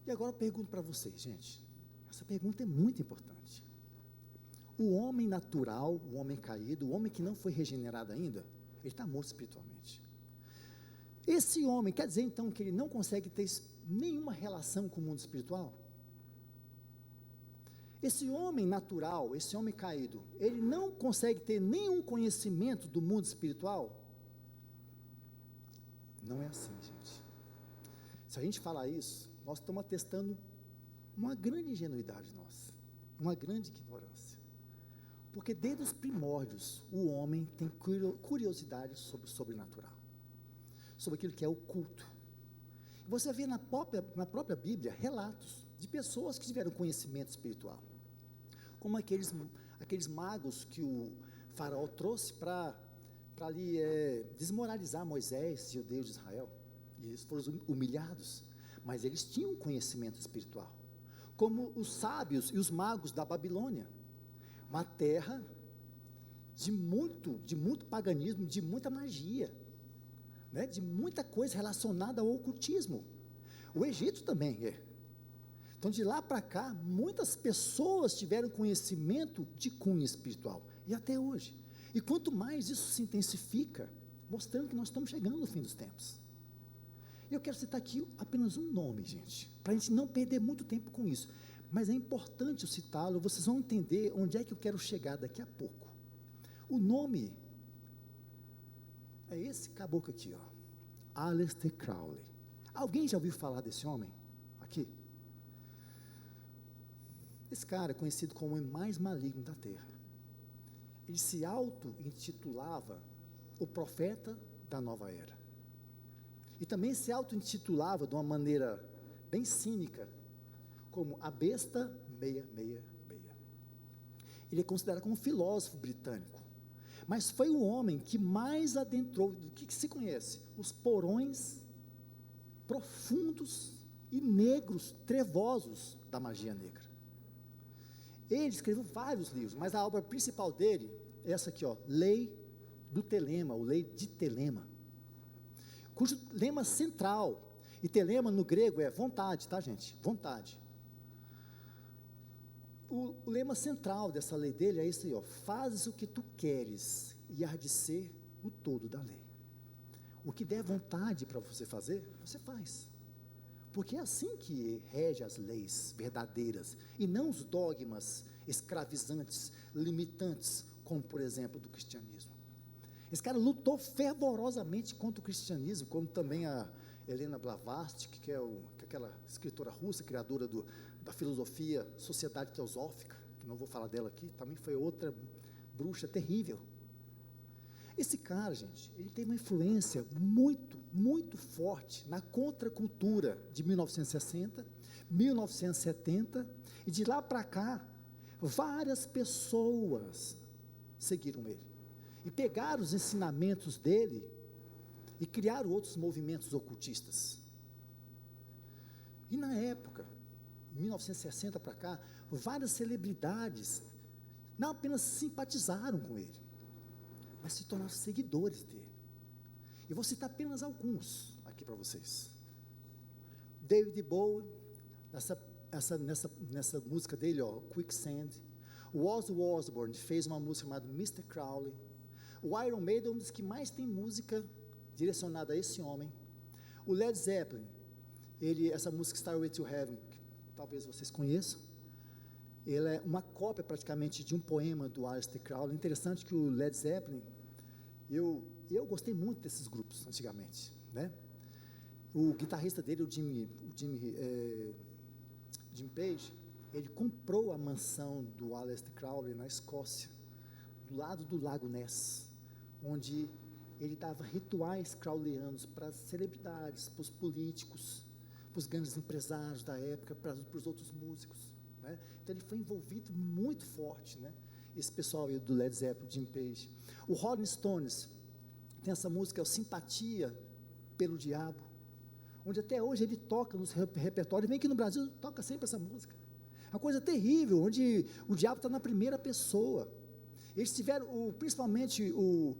E agora eu pergunto para vocês, gente, essa pergunta é muito importante. O homem natural, o homem caído, o homem que não foi regenerado ainda, ele está morto espiritualmente. Esse homem, quer dizer então que ele não consegue ter nenhuma relação com o mundo espiritual? Esse homem natural, esse homem caído, ele não consegue ter nenhum conhecimento do mundo espiritual? Não é assim, gente. Se a gente falar isso, nós estamos atestando uma grande ingenuidade nossa, uma grande ignorância. Porque desde os primórdios, o homem tem curiosidade sobre o sobrenatural, sobre aquilo que é oculto. Você vê na própria Bíblia relatos de pessoas que tiveram conhecimento espiritual, como aqueles magos que o faraó trouxe para ali desmoralizar Moisés e o Deus de Israel, e eles foram humilhados, mas eles tinham conhecimento espiritual, como os sábios e os magos da Babilônia, uma terra de muito paganismo, de muita magia, né, de muita coisa relacionada ao ocultismo. O Egito também é. Então de lá para cá, muitas pessoas tiveram conhecimento de cunho espiritual, e até hoje, e quanto mais isso se intensifica, mostrando que nós estamos chegando no fim dos tempos. Eu quero citar aqui apenas um nome, gente, para a gente não perder muito tempo com isso. Mas é importante eu citá-lo, vocês vão entender onde é que eu quero chegar daqui a pouco. O nome é esse caboclo aqui, ó, Aleister Crowley. Alguém já ouviu falar desse homem aqui? Esse cara é conhecido como o homem mais maligno da terra. Ele se auto-intitulava o profeta da nova era. E também se auto-intitulava de uma maneira bem cínica, como a besta 666. Ele é considerado como um filósofo britânico, mas foi o homem que mais adentrou, do que se conhece, os porões profundos e negros, trevosos da magia negra. Ele escreveu vários livros, mas a obra principal dele é essa aqui, ó, Lei do Telema, ou Lei de Telema, cujo lema central, e telema no grego é vontade, tá, gente? Vontade. O lema central dessa lei dele é isso aí, ó, fazes o que tu queres, e há de ser o todo da lei. O que der vontade para você fazer, você faz. Porque é assim que rege as leis verdadeiras, e não os dogmas escravizantes, limitantes, como por exemplo do cristianismo. Esse cara lutou fervorosamente contra o cristianismo, como também a Helena Blavatsky, que é aquela escritora russa, criadora da filosofia Sociedade Teosófica, que não vou falar dela aqui, também foi outra bruxa terrível. Esse cara, gente, ele tem uma influência muito, muito forte na contracultura de 1960, 1970, e de lá para cá, várias pessoas seguiram ele, e pegaram os ensinamentos dele, e criaram outros movimentos ocultistas. E na época, em 1960 para cá, várias celebridades não apenas simpatizaram com ele, mas se tornaram seguidores dele. E vou citar apenas alguns aqui para vocês. David Bowie, nessa música dele, ó, Quicksand. O Ozzy Osbourne fez uma música chamada Mr. Crowley. O Iron Maiden é um dos que mais tem música direcionada a esse homem. O Led Zeppelin, essa música Starway to Heaven, que talvez vocês conheçam, ela é uma cópia praticamente de um poema do Aleister Crowley. Interessante que o Led Zeppelin, eu gostei muito desses grupos antigamente, né? O guitarrista dele, o Jim Page, ele comprou a mansão do Aleister Crowley na Escócia, do lado do Lago Ness, onde ele dava rituais crowleyanos para as celebridades, para os políticos, para os grandes empresários da época, para os outros músicos, né? Então ele foi envolvido muito forte, né? Esse pessoal aí do Led Zeppelin, Jim Page. O Rolling Stones tem essa música, Simpatia pelo Diabo, onde até hoje ele toca nos repertórios, vem aqui no Brasil, toca sempre essa música. Uma coisa terrível, onde o diabo está na primeira pessoa. Eles tiveram, principalmente o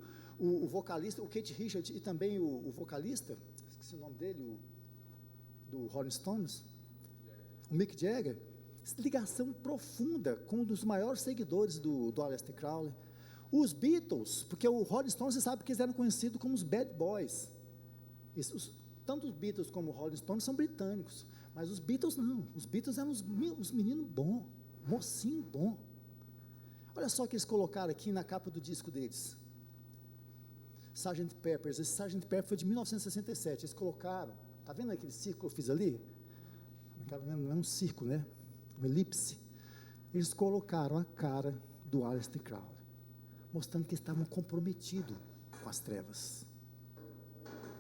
vocalista, o Keith Richards, e também o vocalista, esqueci o nome dele, do Rolling Stones, o Mick Jagger, ligação profunda com um dos maiores seguidores do Aleister Crowley. Os Beatles, porque o Rolling Stones, você sabe que eles eram conhecidos como os Bad Boys. Tanto os Beatles como o Rolling Stones são britânicos, mas os Beatles não. Os Beatles eram os meninos bons, mocinho bom. Olha só o que eles colocaram aqui na capa do disco deles. Sgt. Pepper's. Esse Sgt. Pepper foi de 1967. Eles colocaram, tá vendo aquele círculo que eu fiz ali? Não é um círculo, né? Uma elipse. Eles colocaram a cara do Aleister Crowley, mostrando que eles estavam comprometidos com as trevas.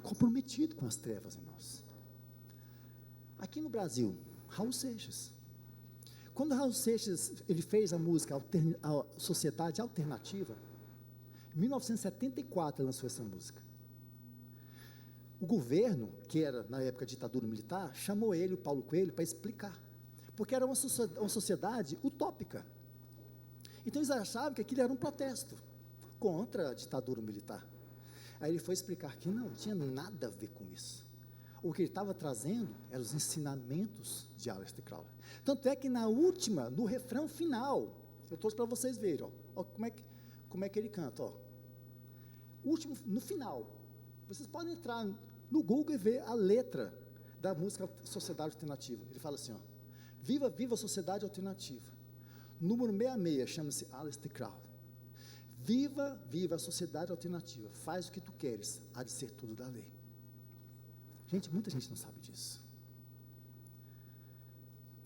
Comprometido com as trevas, irmãos. Aqui no Brasil, Raul Seixas. Quando Raul Seixas ele fez a música a Sociedade Alternativa, em 1974 ele lançou essa música. O governo, que era na época ditadura militar, chamou ele, o Paulo Coelho, para explicar, porque era uma sociedade utópica. Então eles achavam que aquilo era um protesto contra a ditadura militar. Aí ele foi explicar que não tinha nada a ver com isso. O que ele estava trazendo eram os ensinamentos de Aleister Crowley. Tanto é que no refrão final, eu trouxe para vocês verem, ó como é que ele canta, ó. No final, vocês podem entrar no Google e vê a letra da música Sociedade Alternativa. Ele fala assim, ó, viva, viva a Sociedade Alternativa. Número 66, chama-se Aleister Crowley. Viva, viva a Sociedade Alternativa. Faz o que tu queres, há de ser tudo da lei. Gente, muita gente não sabe disso.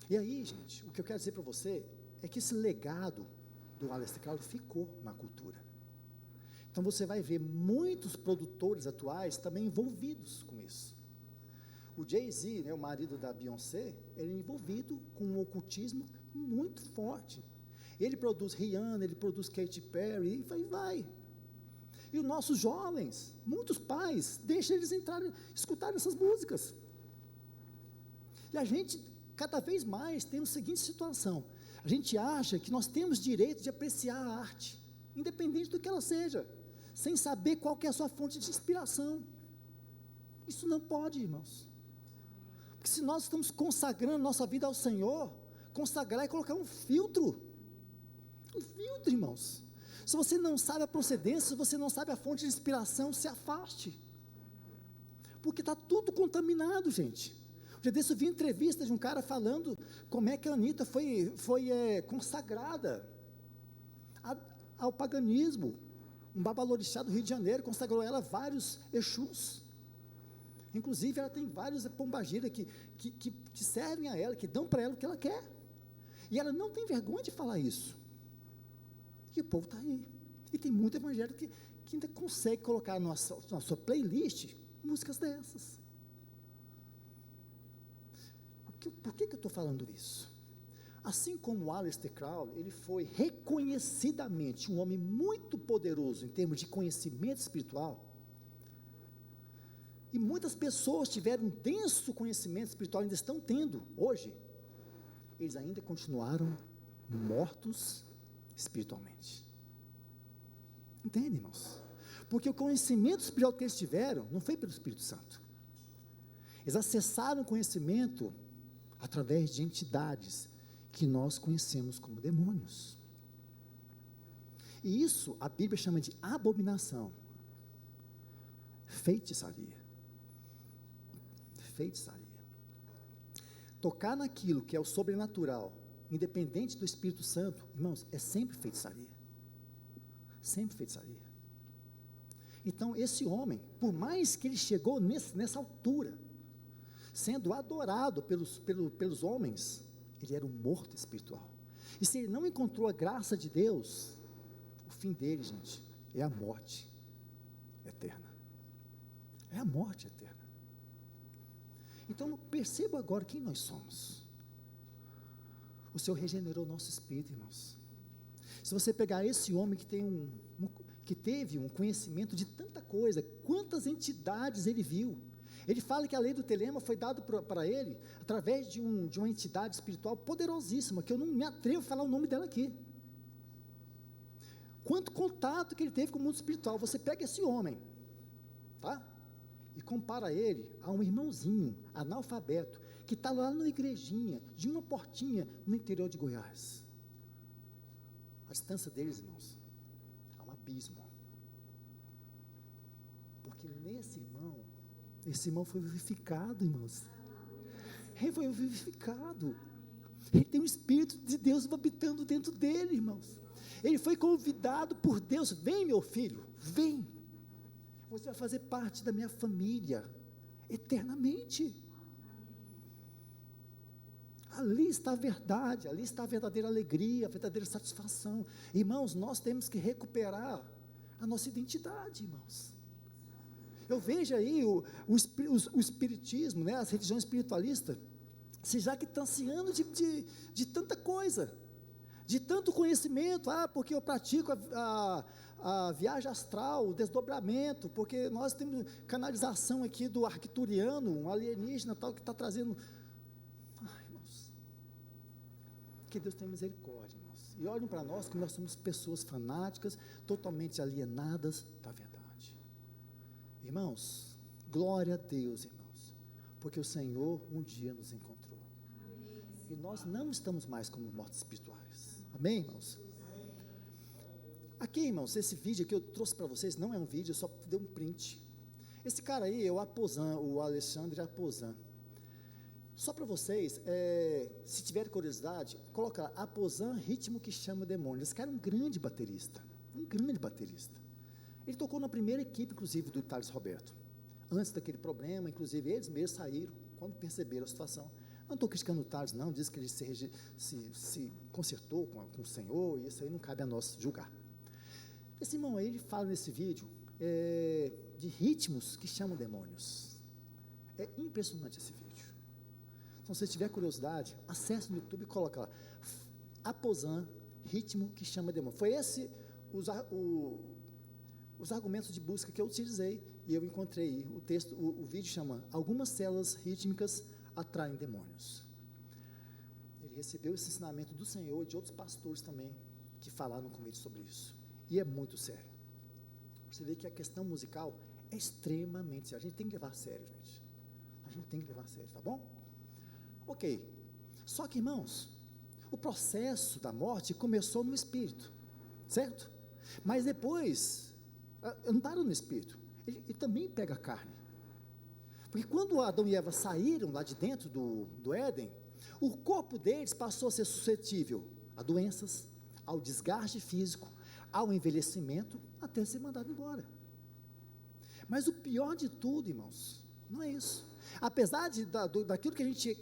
E aí, gente, o que eu quero dizer para você é que esse legado do Aleister Crowley ficou na cultura. Então você vai ver muitos produtores atuais também envolvidos com isso. O Jay-Z, né, o marido da Beyoncé, ele é envolvido com um ocultismo muito forte. Ele produz Rihanna, ele produz Katy Perry, e vai. E os nossos jovens, muitos pais, deixam eles entrarem, escutarem essas músicas. E a gente, cada vez mais, tem a seguinte situação. A gente acha que nós temos direito de apreciar a arte, independente do que ela seja, sem saber qual que é a sua fonte de inspiração. Isso não pode, irmãos. Porque se nós estamos consagrando nossa vida ao Senhor, consagrar é colocar um filtro, irmãos. Se você não sabe a procedência, se você não sabe a fonte de inspiração, se afaste, porque está tudo contaminado, gente. Um dia desse eu vi entrevista de um cara falando como é que a Anitta foi consagrada ao paganismo. Um babalorixá do Rio de Janeiro consagrou ela a vários Exus. Inclusive ela tem vários pombagira que servem a ela, que dão para ela o que ela quer. E ela não tem vergonha de falar isso. E o povo está aí. E tem muito evangélico que ainda consegue colocar na sua playlist músicas dessas. Por que eu estou falando isso? Assim como o Aleister Crowley, ele foi reconhecidamente um homem muito poderoso em termos de conhecimento espiritual, e muitas pessoas tiveram um denso conhecimento espiritual, ainda estão tendo hoje, eles ainda continuaram mortos espiritualmente. Entende, irmãos? Porque o conhecimento espiritual que eles tiveram não foi pelo Espírito Santo. Eles acessaram o conhecimento através de entidades que nós conhecemos como demônios. E isso a Bíblia chama de abominação. Feitiçaria. Tocar naquilo que é o sobrenatural, independente do Espírito Santo, irmãos, é sempre feitiçaria. Sempre feitiçaria. Então, esse homem, por mais que ele chegou nessa altura, sendo adorado pelos homens, ele era um morto espiritual. E se ele não encontrou a graça de Deus, o fim dele, gente, é a morte eterna. É a morte eterna. Então, perceba agora quem nós somos. O Senhor regenerou o nosso espírito, irmãos. Se você pegar esse homem que teve um conhecimento de tanta coisa, quantas entidades ele viu. Ele fala que a lei do telema foi dada para ele através de uma entidade espiritual poderosíssima, que eu não me atrevo a falar o nome dela aqui. Quanto contato que ele teve com o mundo espiritual. Você pega esse homem, tá? E compara ele a um irmãozinho analfabeto, que está lá na igrejinha, de uma portinha, no interior de Goiás. A distância deles, irmãos, é um abismo. Porque esse irmão foi vivificado, irmãos. Ele foi vivificado. Ele tem o Espírito de Deus habitando dentro dele, irmãos. Ele foi convidado por Deus: vem, meu filho, vem. Você vai fazer parte da minha família eternamente. Ali está a verdade, ali está a verdadeira alegria, a verdadeira satisfação. Irmãos, nós temos que recuperar a nossa identidade, irmãos. Eu vejo aí o espiritismo, né, as religiões espiritualistas, se já que estão ansiando de tanta coisa, de tanto conhecimento. Porque eu pratico a viagem astral, o desdobramento, porque nós temos canalização aqui do arcturiano, um alienígena tal, que está trazendo. Irmãos, que Deus tenha misericórdia, irmãos, e olhem para nós que nós somos pessoas fanáticas, totalmente alienadas da verdade. Irmãos, glória a Deus, irmãos, porque o Senhor um dia nos encontrou, e nós não estamos mais como mortos espirituais. Amém, irmãos? Aqui, irmãos, esse vídeo que eu trouxe para vocês não é um vídeo, eu só dei um print. Esse cara aí é o Aposan, o Alexandre Aposan. Só para vocês, se tiver curiosidade, coloca lá, Aposan, ritmo que chama demônio. Esse cara é um grande baterista. Ele tocou na primeira equipe, inclusive, do Thales Roberto. Antes daquele problema, inclusive, eles mesmos saíram, quando perceberam a situação. Não estou criticando o Thales, não, diz que ele se consertou com o Senhor, e isso aí não cabe a nós julgar. Esse irmão aí, ele fala nesse vídeo de ritmos que chamam demônios. É impressionante esse vídeo. Então, se você tiver curiosidade, acesse no YouTube e coloca lá, Aposan, ritmo que chama demônio. Foi esse os argumentos de busca que eu utilizei, e eu encontrei o texto, o vídeo chama Algumas células rítmicas atraem demônios. Ele recebeu esse ensinamento do Senhor e de outros pastores também, que falaram com ele sobre isso, e é muito sério. Você vê que a questão musical é extremamente séria, a gente tem que levar a sério, gente, tá bom? Ok, só que, irmãos, o processo da morte começou no espírito, certo? Mas depois, não parou no espírito, ele também pega a carne. Porque quando Adão e Eva saíram lá de dentro do Éden, o corpo deles passou a ser suscetível a doenças, ao desgaste físico, ao envelhecimento, até ser mandado embora. Mas o pior de tudo, irmãos, não é isso. Apesar daquilo que a gente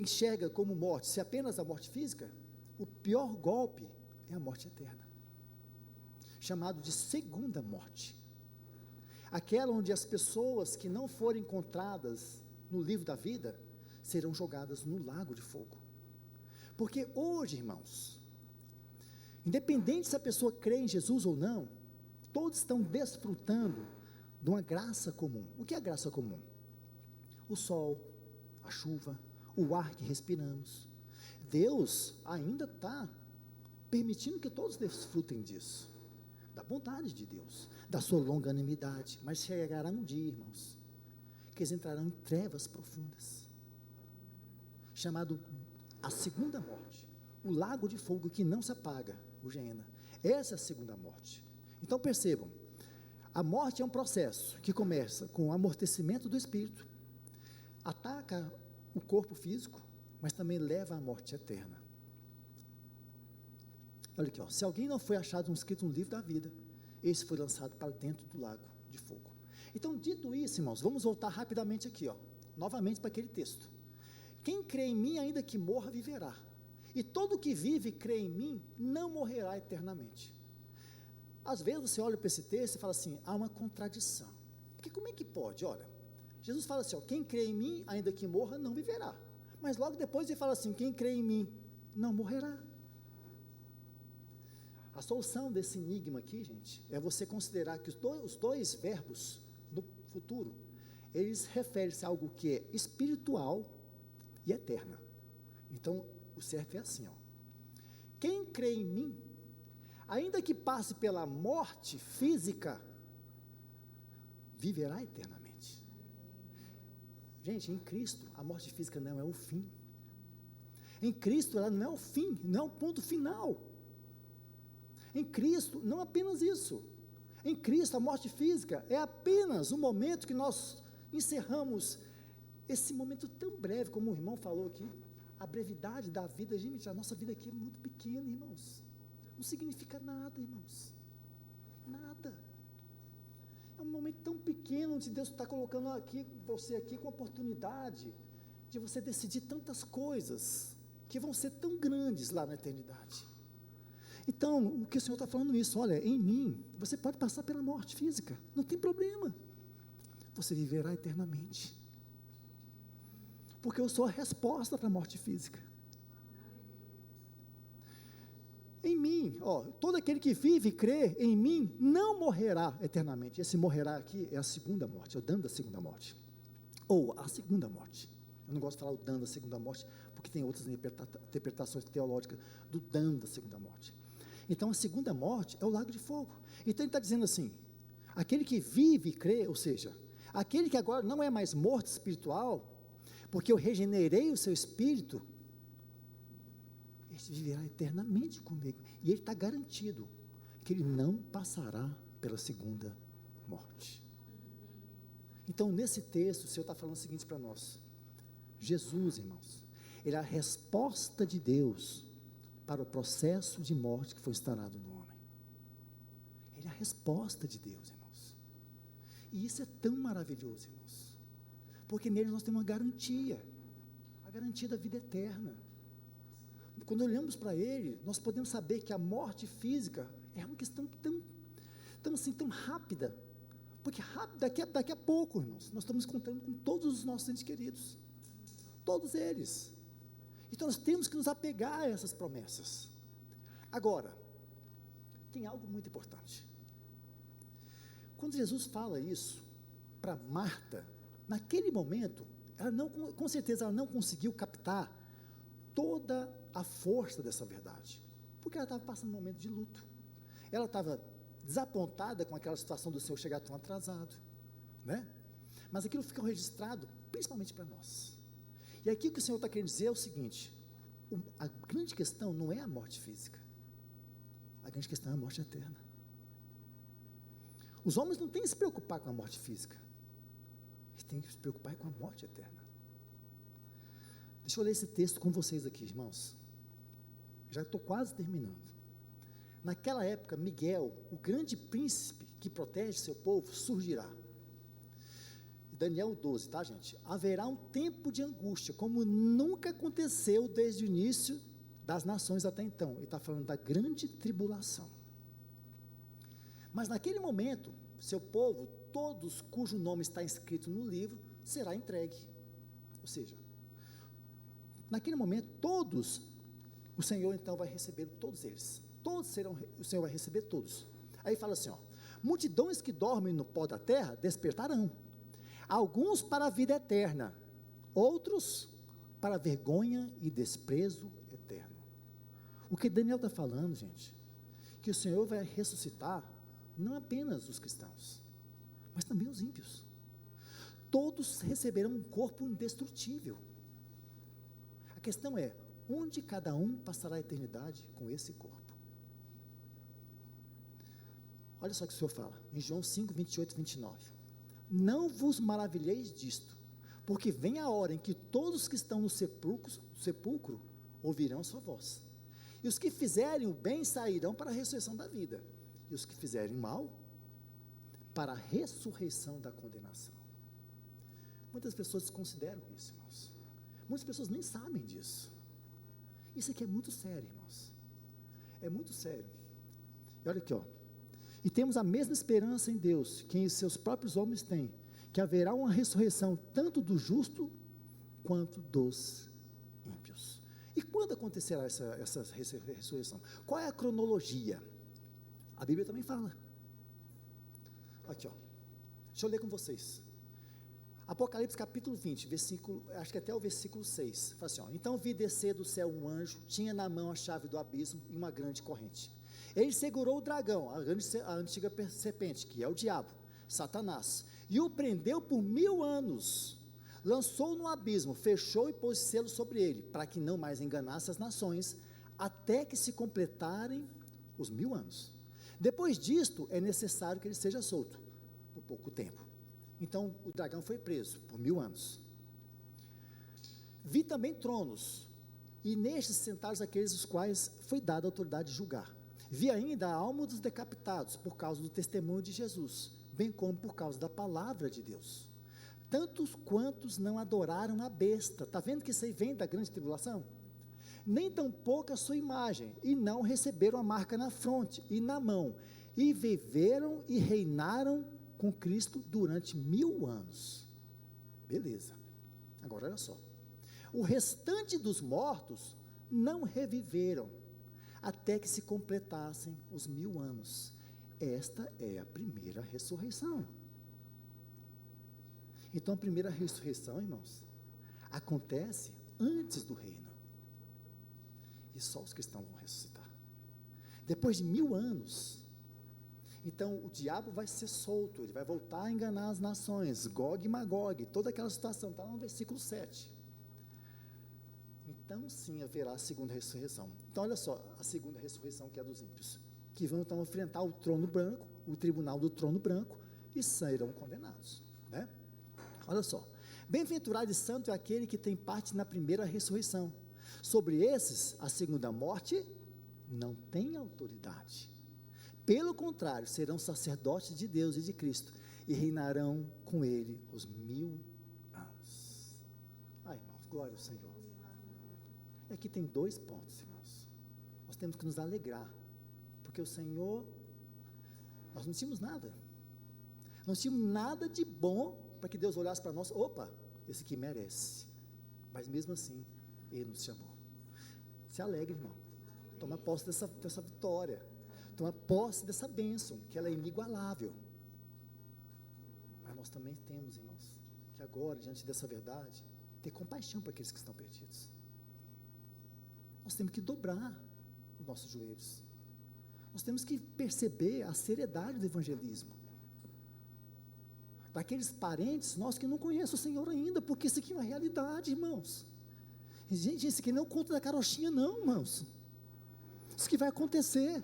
enxerga como morte, se apenas a morte física, o pior golpe é a morte eterna, chamado de segunda morte, aquela onde as pessoas que não forem encontradas no livro da vida, serão jogadas no lago de fogo. Porque hoje, irmãos, independente se a pessoa crê em Jesus ou não, todos estão desfrutando de uma graça comum. O que é a graça comum? O sol, a chuva, o ar que respiramos. Deus ainda está permitindo que todos desfrutem disso, da bondade de Deus, da sua longanimidade, mas chegará um dia, irmãos, que eles entrarão em trevas profundas, chamado a segunda morte, o lago de fogo que não se apaga, o Geena. Essa é a segunda morte. Então percebam, a morte é um processo que começa com o amortecimento do espírito, ataca o corpo físico, mas também leva à morte eterna. Olha aqui, se alguém não foi achado inscrito no livro da vida, esse foi lançado para dentro do lago de fogo. Então, dito isso, irmãos, vamos voltar rapidamente aqui, novamente para aquele texto. Quem crê em mim, ainda que morra, viverá. E todo que vive e crê em mim, não morrerá eternamente. Às vezes você olha para esse texto e fala assim, há uma contradição. Porque como é que pode? Olha, Jesus fala assim, quem crê em mim, ainda que morra, não viverá. Mas logo depois ele fala assim, quem crê em mim, não morrerá. A solução desse enigma aqui, gente, é você considerar que os dois verbos no futuro, eles referem-se a algo que é espiritual e eterna. Então, o certo é assim, quem crê em mim, ainda que passe pela morte física, viverá eternamente. Gente, em Cristo, a morte física não é o fim. Em Cristo, ela não é o fim, não é o ponto final. Em Cristo, não apenas isso. Em Cristo, a morte física é apenas o momento que nós encerramos esse momento tão breve, como o irmão falou aqui, a brevidade da vida. Gente, a nossa vida aqui é muito pequena, irmãos. Não significa nada, irmãos. Nada. É um momento tão pequeno, onde Deus está colocando você aqui com a oportunidade de você decidir tantas coisas, que vão ser tão grandes lá na eternidade. Então, o que o Senhor está falando isso, olha, em mim, você pode passar pela morte física, não tem problema, você viverá eternamente, porque eu sou a resposta para a morte física. Em mim, todo aquele que vive e crê em mim, não morrerá eternamente. Esse morrerá aqui é a segunda morte, é o dano da segunda morte, ou a segunda morte. Eu não gosto de falar o dano da segunda morte, porque tem outras interpretações teológicas do dano da segunda morte. Então, a segunda morte é o lago de fogo. Então, ele está dizendo assim, aquele que vive e crê, ou seja, aquele que agora não é mais morto espiritual, porque eu regenerei o seu espírito, ele viverá eternamente comigo. E ele está garantido que ele não passará pela segunda morte. Então, nesse texto, o Senhor está falando o seguinte para nós: Jesus, irmãos, ele é a resposta de Deus para o processo de morte que foi instalado no homem. Ele é a resposta de Deus, irmãos. E isso é tão maravilhoso, irmãos, porque nele nós temos uma garantia, a garantia da vida eterna. Quando olhamos para ele, nós podemos saber que a morte física é uma questão tão rápida, porque daqui a pouco, irmãos, nós estamos contando com todos os nossos entes queridos, todos eles. Então nós temos que nos apegar a essas promessas. Agora, tem algo muito importante. Quando Jesus fala isso para Marta, naquele momento, com certeza ela não conseguiu captar toda a força dessa verdade, porque ela estava passando um momento de luto, ela estava desapontada com aquela situação do Senhor chegar tão atrasado, né? Mas aquilo ficou registrado principalmente para nós. E aqui o que o Senhor está querendo dizer é o seguinte: a grande questão não é a morte física, a grande questão é a morte eterna. Os homens não têm que se preocupar com a morte física, eles têm que se preocupar com a morte eterna. Deixa eu ler esse texto com vocês aqui, irmãos. Já estou quase terminando. Naquela época, Miguel, o grande príncipe que protege seu povo, surgirá. Daniel 12, tá, gente? Haverá um tempo de angústia, como nunca aconteceu desde o início das nações até então. Ele está falando da grande tribulação. Mas naquele momento, seu povo, todos cujo nome está escrito no livro, será entregue. Ou seja, naquele momento, todos, o Senhor então vai receber todos eles. O Senhor vai receber todos. Aí fala assim, ó: multidões que dormem no pó da terra despertarão, alguns para a vida eterna, outros para a vergonha e desprezo eterno. O que Daniel está falando, gente, que o Senhor vai ressuscitar não apenas os cristãos, mas também os ímpios. Todos receberão um corpo indestrutível. A questão é, onde cada um passará a eternidade com esse corpo? Olha só o que o Senhor fala, em João 5, 28 e 29. Não vos maravilheis disto, porque vem a hora em que todos que estão no sepulcro ouvirão a sua voz. E os que fizerem o bem sairão para a ressurreição da vida, e os que fizerem mal, para a ressurreição da condenação. Muitas pessoas desconsideram isso, irmãos. Muitas pessoas nem sabem disso. Isso aqui é muito sério, irmãos. É muito sério. E olha aqui, ó. E temos a mesma esperança em Deus, que em seus próprios homens têm, que haverá uma ressurreição tanto do justo, quanto dos ímpios. E quando acontecerá essa ressurreição? Qual é a cronologia? A Bíblia também fala. Aqui, ó. Deixa eu ler com vocês. Apocalipse capítulo 20, versículo, acho que até o versículo 6, fala assim, ó: então vi descer do céu um anjo, tinha na mão a chave do abismo e uma grande corrente. Ele segurou o dragão, a antiga serpente, que é o diabo, Satanás, e o prendeu por 1000 anos, lançou no abismo, fechou e pôs selo sobre ele, para que não mais enganasse as nações, até que se completarem os 1000 anos. Depois disto, é necessário que ele seja solto, por pouco tempo. Então, o dragão foi preso por 1000 anos. Vi também tronos, e nestes sentados aqueles os quais foi dada a autoridade de julgar. Vi ainda a alma dos decapitados, por causa do testemunho de Jesus, bem como por causa da palavra de Deus. Tantos quantos não adoraram a besta. Está vendo que isso aí vem da grande tribulação? Nem tampouco a sua imagem, e não receberam a marca na fronte e na mão, e viveram e reinaram com Cristo durante 1000 anos. Beleza. Agora olha só. O restante dos mortos não reviveram, até que se completassem os 1000 anos. Esta é a primeira ressurreição. Então a primeira ressurreição, irmãos, acontece antes do reino. E só os cristãos vão ressuscitar. Depois de 1000 anos, então o diabo vai ser solto, ele vai voltar a enganar as nações, Gog e Magog, toda aquela situação, está no versículo 7. Então sim haverá a segunda ressurreição. Então olha só, a segunda ressurreição, que é a dos ímpios, que vão então enfrentar o trono branco, o tribunal do trono branco, e sairão condenados, né? Olha só, bem-aventurado e santo é aquele que tem parte na primeira ressurreição. Sobre esses, a segunda morte não tem autoridade. Pelo contrário, serão sacerdotes de Deus e de Cristo, e reinarão com ele os 1000 anos. Ai, irmãos, glória ao Senhor. E aqui tem 2 pontos, irmãos. Nós temos que nos alegrar, porque o Senhor, nós não tínhamos nada. Não tínhamos nada de bom para que Deus olhasse para nós, opa, esse aqui merece. Mas mesmo assim, Ele nos chamou. Se alegre, irmão. Toma posse dessa vitória. Toma posse dessa bênção, que ela é inigualável. Mas nós também temos, irmãos, que agora, diante dessa verdade, ter compaixão para aqueles que estão perdidos. Nós temos que dobrar os nossos joelhos. Nós temos que perceber a seriedade do evangelismo. Daqueles parentes, nós que não conhecemos o Senhor ainda, porque isso aqui é uma realidade, irmãos. E, gente, isso aqui não é o conto da carochinha, não, irmãos. Isso que vai acontecer.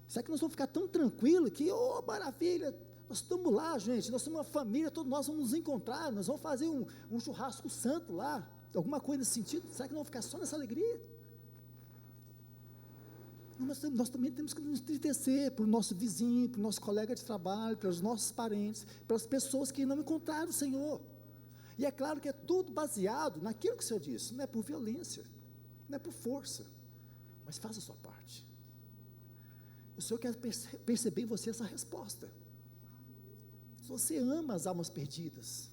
Será que nós vamos ficar tão tranquilos que, oh, maravilha, nós estamos lá, gente, nós somos uma família, todos nós vamos nos encontrar, nós vamos fazer um churrasco santo lá, alguma coisa nesse sentido. Será que nós vamos ficar só nessa alegria? Nós também temos que nos entristecer por nosso vizinho, por nosso colega de trabalho, pelos nossos parentes, pelas pessoas que não encontraram o Senhor. E é claro que é tudo baseado naquilo que o Senhor disse, não é por violência, não é por força, mas faça a sua parte. O Senhor quer perceber em você essa resposta. Se você ama as almas perdidas,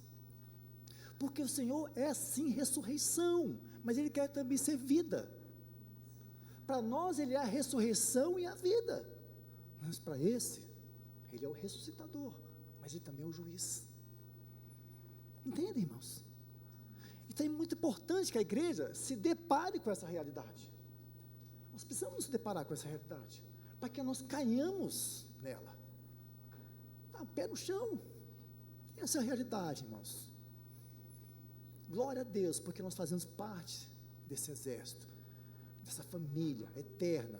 porque o Senhor é sim ressurreição, mas Ele quer também ser vida. Para nós Ele é a ressurreição e a vida, mas para esse, Ele é o ressuscitador, mas Ele também é o juiz. Entende, irmãos? Então é muito importante que a igreja se depare com essa realidade. Nós precisamos nos deparar com essa realidade, para que nós caiamos nela. Pé no chão. Essa é a realidade, irmãos. Glória a Deus, porque nós fazemos parte desse exército, dessa família eterna,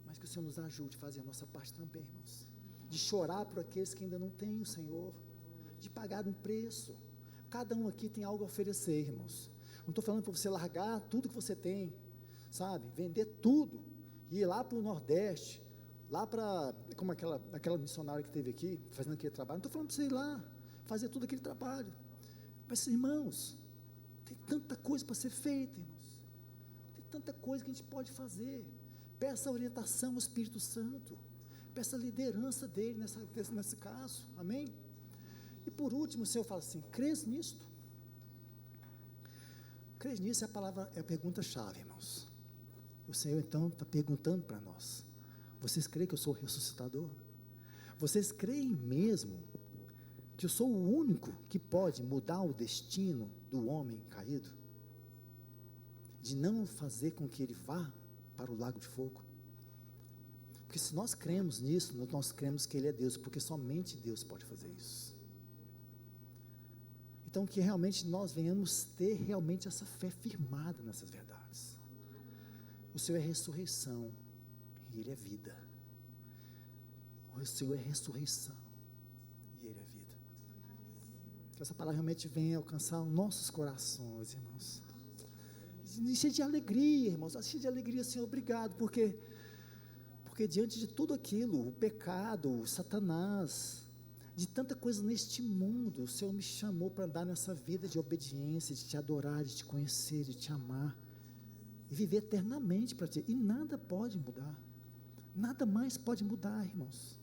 mas que o Senhor nos ajude a fazer a nossa parte também, irmãos, de chorar por aqueles que ainda não têm o Senhor, de pagar um preço. Cada um aqui tem algo a oferecer, irmãos. Não estou falando para você largar tudo que você tem, sabe, vender tudo, e ir lá para o Nordeste, lá para, como aquela missionária que teve aqui, fazendo aquele trabalho. Não estou falando para você ir lá, fazer todo aquele trabalho, mas irmãos, tem tanta coisa para ser feita, irmãos. Tanta coisa que a gente pode fazer. Peça a orientação ao Espírito Santo, peça a liderança dele nesse caso, amém? E por último, o Senhor fala assim: crês nisto? Crês nisso é a pergunta-chave, irmãos. O Senhor então está perguntando para nós: vocês creem que eu sou o ressuscitador? Vocês creem mesmo que eu sou o único que pode mudar o destino do homem caído? De não fazer com que ele vá para o lago de fogo? Porque se nós cremos nisso, nós cremos que Ele é Deus, porque somente Deus pode fazer isso. Então que realmente nós venhamos ter realmente essa fé firmada nessas verdades. O Senhor é ressurreição, e Ele é vida. O Senhor é ressurreição, e Ele é vida. Que essa palavra realmente venha alcançar os nossos corações, irmãos. Cheio de alegria, irmãos, cheio de alegria, Senhor, obrigado, porque diante de tudo aquilo, o pecado, o Satanás, de tanta coisa neste mundo, o Senhor me chamou para andar nessa vida de obediência, de te adorar, de te conhecer, de te amar, e viver eternamente para ti, e nada pode mudar, nada mais pode mudar, irmãos,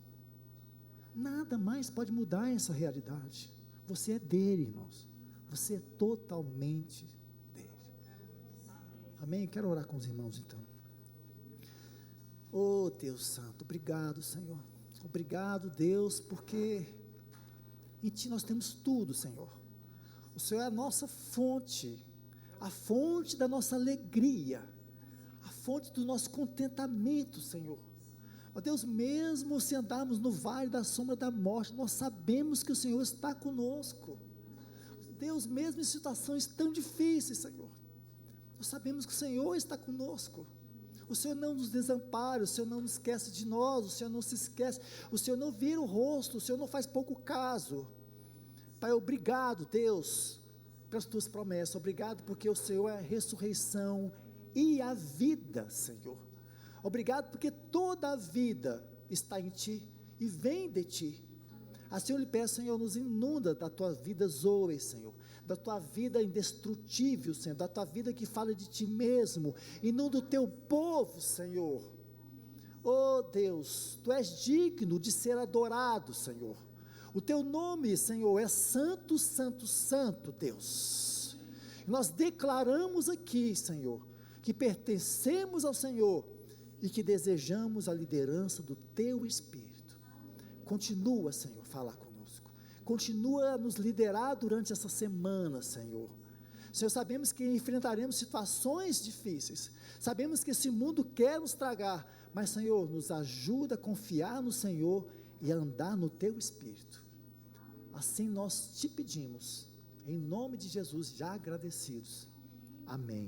nada mais pode mudar essa realidade. Você é dele, irmãos, você é totalmente dele. Amém? Quero orar com os irmãos então. Oh Deus Santo, obrigado, Senhor, obrigado, Deus, porque em Ti nós temos tudo, Senhor. O Senhor é a nossa fonte, a fonte da nossa alegria, a fonte do nosso contentamento, Senhor. Ó Deus, mesmo se andarmos no vale da sombra da morte, nós sabemos que o Senhor está conosco. Deus, mesmo em situações tão difíceis, Senhor, nós sabemos que o Senhor está conosco. O Senhor não nos desampara, o Senhor não nos esquece de nós, o Senhor não se esquece, o Senhor não vira o rosto, o Senhor não faz pouco caso Pai, obrigado, Deus, pelas tuas promessas. Obrigado porque o Senhor é a ressurreição e a vida, Senhor. Obrigado porque toda a vida está em Ti e vem de Ti. Assim eu lhe peço, Senhor, nos inunda da Tua vida Zoe, Senhor, da Tua vida indestrutível, Senhor, da Tua vida que fala de Ti mesmo, inunda o Teu povo, Senhor. Oh Deus, Tu és digno de ser adorado, Senhor. O Teu nome, Senhor, é santo, santo, santo, Deus. Nós declaramos aqui, Senhor, que pertencemos ao Senhor e que desejamos a liderança do Teu Espírito. Continua, Senhor, falar conosco. Continua a nos liderar durante essa semana, Senhor. Senhor, sabemos que enfrentaremos situações difíceis. Sabemos que esse mundo quer nos tragar. Mas, Senhor, nos ajuda a confiar no Senhor e a andar no Teu Espírito. Assim nós te pedimos, em nome de Jesus, já agradecidos. Amém.